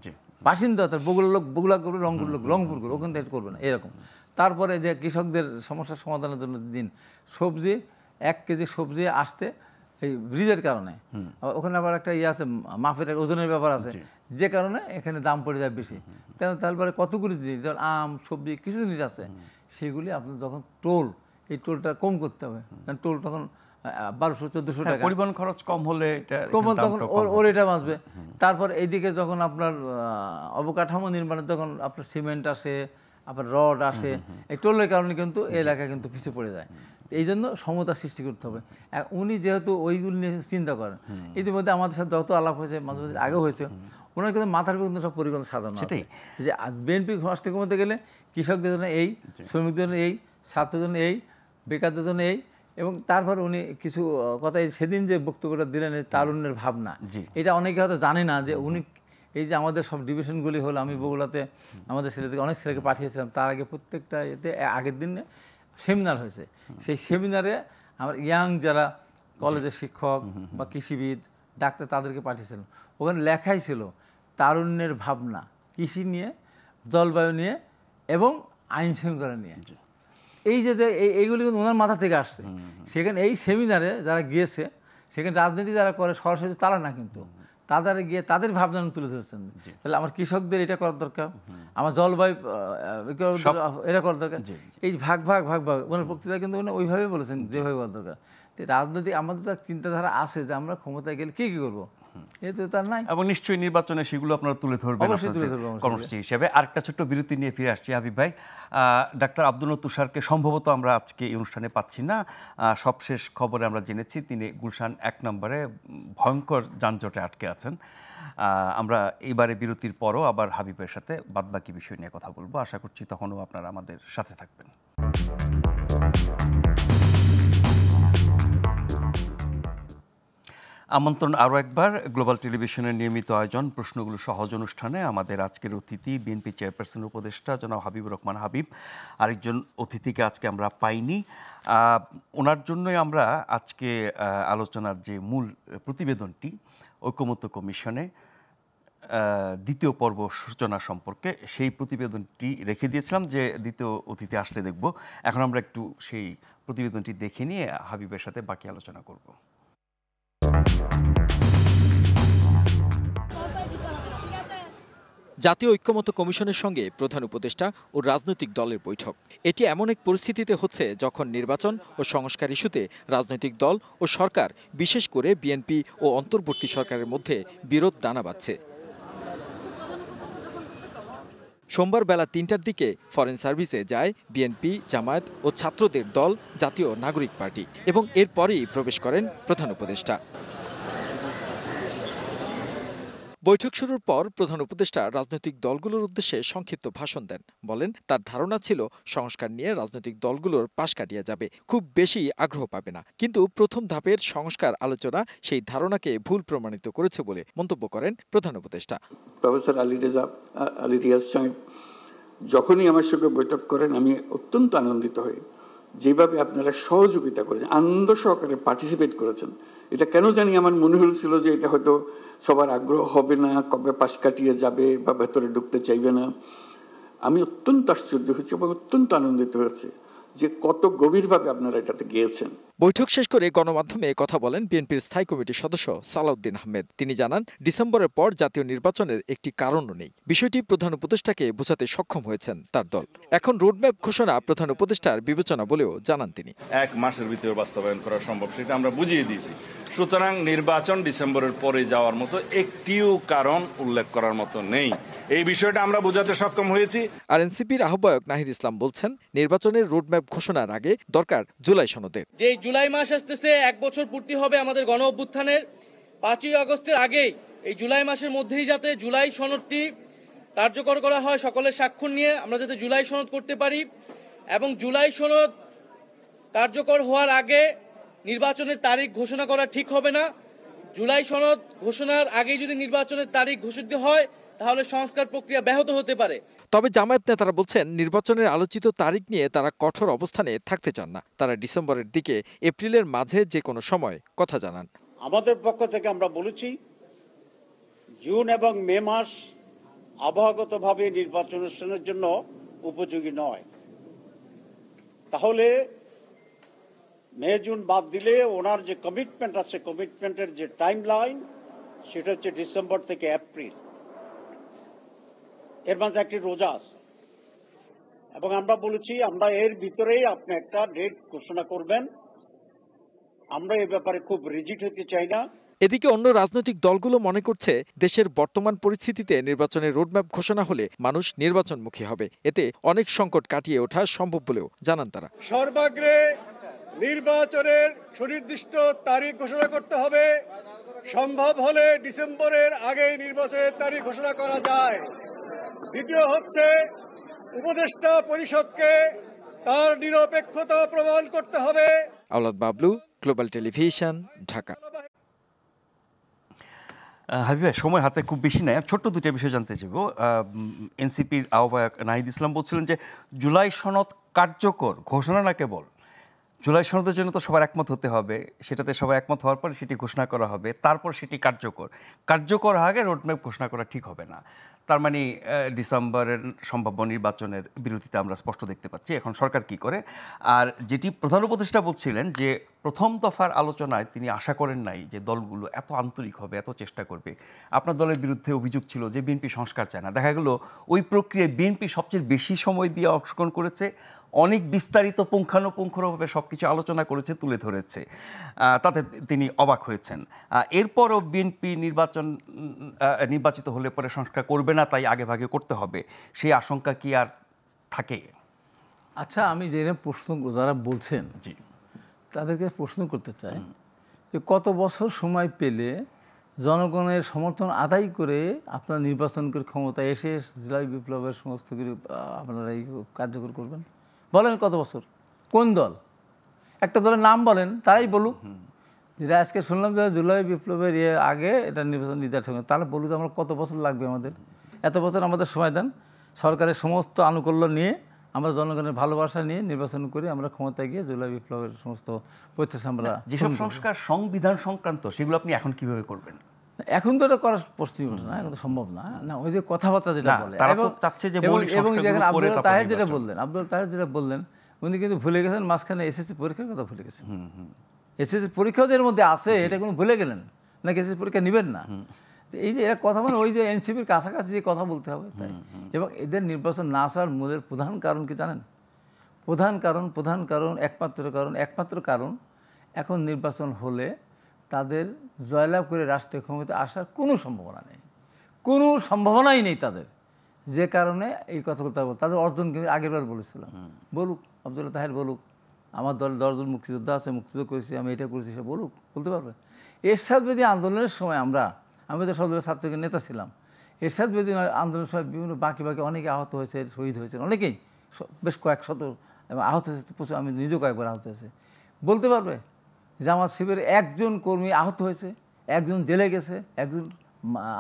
বাসিন্দা তার বগুড়ার লোক বগুড়া করবে, রংপুর লোক রংপুর করবে, ওখান থেকে করবে না এরকম। তারপরে যে কৃষকদের সমস্যার সমাধানের জন্য দিন সবজি 1 কেজি সবজি আসতে এই ব্রিজের কারণে, ওখানে আবার একটা আছে মাপের ওজনের ব্যাপার আছে, যে কারণে এখানে দাম পড়ে যায় বেশি। তারপরে কতগুলি জিনিস, যেমন আম সবজি কিছু জিনিস আছে, সেগুলি আপনার যখন এই টোলটা কম করতে হবে, কারণ টোল তখন 1200-1400 টাকা, পরিবহন খরচ কম হলে তখন ওর এটা বাঁচবে। তারপর এইদিকে যখন আপনার অবকাঠামো নির্মাণে যখন আপনার সিমেন্ট আসে, আপনার রড আসে, এই টোলের কারণে কিন্তু এই এলাকা কিন্তু পিছিয়ে পড়ে যায়। এই জন্য সমতা সৃষ্টি করতে হবে। উনি যেহেতু ওইগুলি নিয়ে চিন্তা করেন, ইতিমধ্যে আমাদের সাথে যত আলাপ হয়েছে, মাঝে মাঝে আগে হয়েছে, ওনার কিন্তু মাথার কিন্তু সব পরিকল্পনা সাজানো আছে যে বিএনপি রাষ্ট্র কমাতে গেলে কৃষকদের জন্য এই, শ্রমিকদের জন্য এই, ছাত্রদের জন্য এই, বেকারদের জন্য এই, এবং তারপর উনি কিছু কথা সেদিন যে বক্তব্যটা দিলেন তারুণ্যের ভাবনা, এটা অনেকে হয়তো জানে না যে উনি এই যে আমাদের সব ডিভিশনগুলি হলো, আমি বগুড়াতে আমাদের ছেলেদেরকে অনেক ছেলেকে পাঠিয়েছিলাম, তার আগে প্রত্যেকটা এতে আগের দিনে সেমিনার হয়েছে, সেই সেমিনারে আমার ইয়াং যারা কলেজের শিক্ষক বা কৃষিবিদ ডাক্তার তাদেরকে পাঠিয়েছিলাম, ওখানে লেখাই ছিল তারুণ্যের ভাবনা, কৃষি নিয়ে, জলবায়ু নিয়ে এবং আইন শৃঙ্খলা নিয়ে। এই যে এইগুলি কিন্তু ওনার মাথা থেকে আসছে। সেখানে এই সেমিনারে যারা গিয়েছে, সেখানে রাজনীতি যারা করে সরাসরি তারা না, কিন্তু তাদের গিয়ে তাদের ভাবনা তুলে ধরেছেন। তাহলে আমার কৃষকদের এটা করার দরকার, আমার জলবায়ু এটা করার দরকার, এই ভাগ ওনার বক্তৃতা কিন্তু উনি ওইভাবেই বলেছেন যেভাবে করার দরকার। রাজনীতি আমাদের তো চিন্তাধারা আছে যে আমরা ক্ষমতায় গেলে কী করবো, এটা তার নাই, এবং নিশ্চয়ই নির্বাচনে সেগুলো আপনারা তুলে ধরবেন কর্মসূচি হিসেবে। আরেকটা ছোট্ট বিরতি নিয়ে ফিরে আসছি হাবিব ভাই। ডাক্তার আব্দুল নূর তুষারকে সম্ভবত আমরা আজকে এই অনুষ্ঠানে পাচ্ছি না। সবশেষ খবরে আমরা জেনেছি তিনি গুলশান 1 নম্বরে ভয়ঙ্কর যানজটে আটকে আছেন। আমরা এইবারে বিরতির পরও আবার হাবিবের সাথে বাদবাকি বিষয় নিয়ে কথা বলবো। আশা করছি তখনও আপনারা আমাদের সাথে থাকবেন। আমন্ত্রণ আরও একবার গ্লোবাল টেলিভিশনের নিয়মিত আয়োজন প্রশ্নগুলো সহজ অনুষ্ঠানে। আমাদের আজকের অতিথি বিএনপি চেয়ারপারসন উপদেষ্টা জনাব হাবিবুর রহমান হাবিব। আরেকজন অতিথিকে আজকে আমরা পাইনি, ওনার জন্যই আমরা আজকে আলোচনার যে মূল প্রতিবেদনটি ঐকমত্য কমিশনে দ্বিতীয় পর্ব সূচনা সম্পর্কে, সেই প্রতিবেদনটি রেখে দিয়েছিলাম যে দ্বিতীয় অতিথি আসলে দেখব। এখন আমরা একটু সেই প্রতিবেদনটি দেখে নিয়ে হাবিবের সাথে বাকি আলোচনা করব। জাতীয় ঐক্যমত্য কমিশনের সঙ্গে প্রধান উপদেষ্টা ও রাজনৈতিক দলের বৈঠক। এটি এমন এক পরিস্থিতিতে হচ্ছে যখন নির্বাচন ও সংস্কার ইস্যুতে রাজনৈতিক দল ও সরকার, বিশেষ করে বিএনপি ও অন্তর্বর্তী সরকারের মধ্যে বিরোধ দানা বাঁধছে। সোমবার বেলা ৩টার দিকে ফরেন সার্ভিসে যায় বিএনপি, জামায়াত ও ছাত্রদের দল জাতীয় নাগরিক পার্টি, এবং এরপরেই প্রবেশ করেন প্রধান উপদেষ্টা। বৈঠক শুরুর পর প্রধান উপদেষ্টা রাজনৈতিক দলগুলোর উদ্দেশ্যে সংক্ষিপ্ত ভাষণ দেন। বলেন তার ধারণা ছিল সংস্কার নিয়ে রাজনৈতিক দলগুলোর পাশ কাটিয়ে যাবে, খুব বেশি আগ্রহ পাবে না। কিন্তু প্রথম ধাপের সংস্কার আলোচনা সেই ধারণাকে ভুল প্রমাণিত করেছে বলে মন্তব্য করেন প্রধান উপদেষ্টা। প্রফেসর আলী রিয়াজ সাহেব যখনই আমার সঙ্গে বৈঠক করেন, আমি অত্যন্ত আনন্দিত হই যেভাবে আপনারা সহযোগিতা করেছেন, আনন্দ সহকারে পার্টিসিপেট করেছেন। এটা কেন জানি আমার মনে হয়েছিল যে এটা হয়তো সবার আগ্রহ হবে না, কবে পাশ কাটিয়ে যাবে বা ভেতরে ঢুকতে চাইবে না। আমি অত্যন্ত আশ্চর্য হয়েছি এবং অত্যন্ত আনন্দিত হয়েছি যে কত গভীরভাবে আপনারা এটাতে গিয়েছেন। বৈঠক শেষ করে গণমাধ্যমে কথা বলেন বিএনপির স্থায়ী কমিটির সদস্য সালাউদ্দিন আহমেদ। তিনি জানান, ডিসেম্বরের পর জাতীয় নির্বাচনের একটি কারণও নেই। বিষয়টি প্রধান উপদেষ্টাকে বোঝাতে সক্ষম হয়েছেন তার দল। এখন রোডম্যাপ ঘোষণা প্রধান উপদেষ্টার বিবেচনা বলেও জানান তিনি। 1 মাসের ভিতরে বাস্তবায়ন করা সম্ভব, সেটা আমরা বুঝিয়ে দিয়েছি। সুতরাং নির্বাচন ডিসেম্বরের পরে যাওয়ার মতো একটিও কারণ উল্লেখ করার মতো নেই। এই বিষয়টা আমরা বোঝাতে সক্ষম হয়েছি। আর এনসিপির আহ্বায়ক নাহিদ ইসলাম বলছেন, নির্বাচনের রোডম্যাপ ঘোষণার আগে দরকার জুলাই সনদের। যে জুলাই মাস আসতেছে, 1 বছর পূর্তি হবে আমাদের গণ অভ্যুত্থানের। 5ই আগস্টের আগেই এই জুলাই মাসের মধ্যেই যাতে জুলাই সনদটি কার্যকর করা হয়, সকলের স্বাক্ষর নিয়ে আমরা যাতে জুলাই সনদ করতে পারি, এবং জুলাই সনদ কার্যকর হওয়ার আগে নির্বাচনের তারিখ ঘোষণা করা ঠিক হবে না। জুলাই সনদ ঘোষণার আগেই যদি নির্বাচনের তারিখ ঘোষিত হয় তাহলে সংস্কার প্রক্রিয়া ব্যাহত হতে পারে। তবে জামায়াত নেতারা বলছেন, নির্বাচনের আলোচিত তারিখ নিয়ে তারা কঠোর অবস্থানে থাকতে চান না। তারা ডিসেম্বরের দিকে এপ্রিলের মাঝে যে কোনো সময় কথা জানান। আমাদের পক্ষ থেকে আমরা বলেছি, জুন এবং মে মাস আবহাওয়াগতভাবে নির্বাচন অনুষ্ঠানের জন্য উপযোগী নয়। তাহলে মে জুন বাদ দিলে ওনার যে কমিটমেন্ট আছে, কমিটমেন্টের যে টাইম লাইন, সেটা হচ্ছে ডিসেম্বর থেকে এপ্রিল। এর মাঝে একটি রোজা আছে, এবং আমরা বলেছি আমরা এর ভিতরেই আপনি একটা ডেট ঘোষণা করবেন। আমরা এ ব্যাপারে খুব রিজিড হতে চাই না। এদিকে অন্য রাজনৈতিক দলগুলো মনে করছে, দেশের বর্তমান পরিস্থিতিতে নির্বাচনের রোডম্যাপ ঘোষণা হলে মানুষ নির্বাচনমুখী হবে। এতে অনেক সংকট কাটিয়ে ওঠা সম্ভব বলেও জানান তারা। সর্বাগ্রে নির্বাচনের সুনির্দিষ্ট তারিখ ঘোষণা করতে হবে। সম্ভব হলে ডিসেম্বরের আগেই নির্বাচনের তারিখ ঘোষণা করা যায়। দ্বিতীয় হচ্ছে, উপদেষ্টা পরিষদকে তার নিরপেক্ষতা প্রমাণ করতে হবে। আওলাদ বাবলু, গ্লোবাল টেলিভিশন, ঢাকা। হাবিব ভাই, সময় হাতে খুব বেশি নাই, ছোট্ট দুটো বিষয় জানতে চাইব। এনসিপির আহ্বায়ক নাহিদ ইসলাম বলছিলেন যে জুলাই সনদ কার্যকর ঘোষণা না কেবল, জুলাই সনদের জন্য তো সবার একমত হতে হবে, সেটাতে সবাই একমত হওয়ার পর সেটি ঘোষণা করা হবে, তারপর সেটি কার্যকর আগে রোডম্যাপ ঘোষণা করা ঠিক হবে না। তার মানে ডিসেম্বরের সম্ভাব্য নির্বাচনের বিরোধিতা আমরা স্পষ্ট দেখতে পাচ্ছি। এখন সরকার কি করে? আর যেটি প্রধান উপদেষ্টা বলছিলেন যে প্রথম দফার আলোচনায় তিনি আশা করেন নাই যে দলগুলো এত আন্তরিক হবে, এত চেষ্টা করবে। আপনার দলের বিরুদ্ধে অভিযোগ ছিল যে বিএনপি সংস্কার চায় না। দেখা গেল ওই প্রক্রিয়ায় বিএনপি সবচেয়ে বেশি সময় দিয়ে অংশগ্রহণ করেছে, অনেক বিস্তারিত পুঙ্খানুপুঙ্খভাবে সব কিছু আলোচনা করেছে, তুলে ধরেছে। তাতে তিনি অবাক হয়েছেন। এরপরও বিএনপি নির্বাচিত হলে পরে সংস্কার করবে না, তাই আগে ভাগে করতে হবে, সেই আশঙ্কা কি আর থাকে? আচ্ছা, আমি যেটা প্রশ্ন যারা বলছেন, জি, তাদেরকে প্রশ্ন করতে চাই যে কত বছর সময় পেলে জনগণের সমর্থন আদায় করে আপনারা নির্বাচন করে ক্ষমতায় এসে জুলাই বিপ্লবের সমস্ত কিছু আপনারা এই কার্যকর করবেন? বলেন কত বছর? কোন দল? একটা দলের নাম বলেন, তারাই বলুক। যেটা আজকে শুনলাম যে জুলাই বিপ্লবের আগে এটা নির্বাচন নির্ধারণ, তাহলে বলুক আমরা কত বছর লাগবে, আমাদের এত বছর আমাদের সময় দেন, সরকারের সমস্ত আনুকূল্য নিয়ে, আমরা জনগণের ভালোবাসা নিয়ে নির্বাচন করি, আমরা ক্ষমতায় গিয়ে জুলাই বিপ্লবের সমস্ত প্রত্যাশা আমরা। যেসব সংস্কার সংবিধান সংক্রান্ত, সেগুলো আপনি এখন কিভাবে করবেন? এখন তো এটা করার প্রশ্নই ওঠে না, এখন তো সম্ভব না। না, ওই যে কথাবার্তা যেটা বলে, এবং যেখানে আব্দুল তাহের যেটা বললেন, উনি কিন্তু ভুলে গেছেন মাঝখানে এসএসসি পরীক্ষার কথা ভুলে গেছেন। এসএসসি পরীক্ষাও যে এর মধ্যে আছে, এটা কোনো ভুলে গেলেন নাকি? এসএসসি পরীক্ষা নেবেন না? এই যে এরা কথা মানে ওই যে এনসিপির কাছাকাছি যে কথা বলতে হবে তাই। এবং এদের নির্বাচন না আসার মূলের প্রধান কারণ কি জানেন? প্রধান কারণ একমাত্র কারণ এখন নির্বাচন হলে তাদের জয়লাভ করে রাষ্ট্রীয় ক্ষমতা আসার কোনো সম্ভাবনা নেই, কোনো সম্ভাবনাই নেই তাদের। যে কারণে এই কথাগুলো তাদের অর্জন কিন্তু আগেরবার বলেছিলাম, বলুক আব্দুল তাহের, বলুক আমার দল 10 জন মুক্তিযোদ্ধা আছে, মুক্তিযুদ্ধ করেছি, আমি এটা করেছি, সে বলুক, বলতে পারবে। এরশাদ বিরোধী আন্দোলনের সময় আমি তো সব ছাত্রলীগের নেতা ছিলাম। এরশাদ বিরোধী আন্দোলনের সময় বিভিন্ন বাকি অনেকে আহত হয়েছে, শহীদ হয়েছেন অনেকেই, বেশ কয়েক শত, এবং আহত হয়েছে প্রচুর, আমি নিজেও কয়েকবার আহত হয়েছে। বলতে পারবে জামাত শিবিরের একজন কর্মী আহত হয়েছে, একজন জেলে গেছে, একজন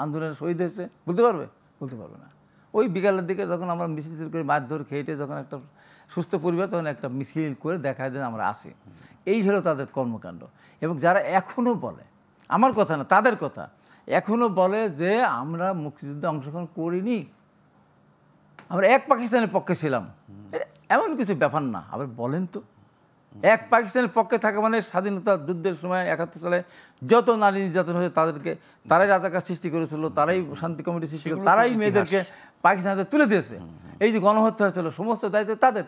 আন্দোলনের শহীদ হয়েছে? বলতে পারবে? বলতে পারবে না। ওই বিকালের দিকে যখন আমরা মিছিল করে মারধর খেয়েটে যখন একটা সুস্থ পরিবার, তখন একটা মিছিল করে দেখায় যে আমরা আসি। এই হলো তাদের কর্মকাণ্ড। এবং যারা এখনও বলে, আমার কথা না তাদের কথা, এখনও বলে যে আমরা মুক্তিযুদ্ধে অংশগ্রহণ করিনি, আমরা এক পাকিস্তানের পক্ষে ছিলাম, এমন কিছু ব্যাপার না। আবার বলেন তো, এক পাকিস্তানের পক্ষে থাকা মানে স্বাধীনতা যুদ্ধের সময় 71 সালে যত নারী নির্যাতন হয়েছে তারাই রাজাকার সৃষ্টি করেছিল, তারাই শান্তি কমিটি সৃষ্টি করে, তারাই মেয়েদেরকে পাকিস্তানে তুলে দিয়েছে। এই যে গণহত্যা হয়েছিল সমস্ত দায়িত্ব তাদের।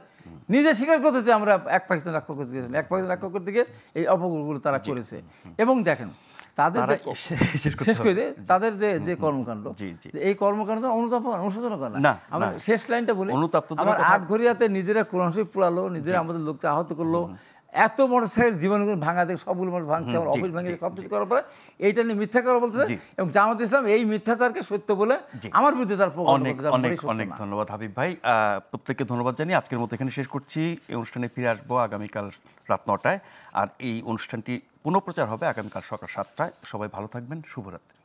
নিজে স্বীকার করতেছে আমরা এক পাকিস্তান আক্রমণ করতে গিয়েছিলাম, এক পাকিস্তান আক্রমণ করতে গিয়ে এই অপকূলগুলো তারা করেছে। এবং দেখেন তাদের শেষ করে দিয়ে তাদের যে কর্মকাণ্ড, এই কর্মকাণ্ড অনুশোচনা করে না। আমরা শেষ লাইনটা বলি, আমার আটঘরিয়াতে নিজেরা কোরআন শরীফ পোড়ালো, নিজেরা আমাদের লোককে আহত করলো, এত মোটরসাইকেল জীবনগুলো ভাঙা থেকে সবগুলো মানুষ ভাঙছে, আমার অফিস ভেঙে সব কিছু করার পরে এইটা নিয়ে মিথ্যা করা বলতেছে। এবং জামাত ইসলাম এই মিথ্যাচারকে সত্য বলে আমার বিরুদ্ধে তার অনেক ধন্যবাদ হাবিব ভাই। প্রত্যেককে ধন্যবাদ জানিয়ে আজকের মতো এখানে শেষ করছি। এই অনুষ্ঠানে ফিরে আসবো আগামীকাল রাত 9টায়, আর এই অনুষ্ঠানটি পুনঃপ্রচার হবে আগামীকাল সকাল 7টায়। সবাই ভালো থাকবেন, শুভরাত্রি।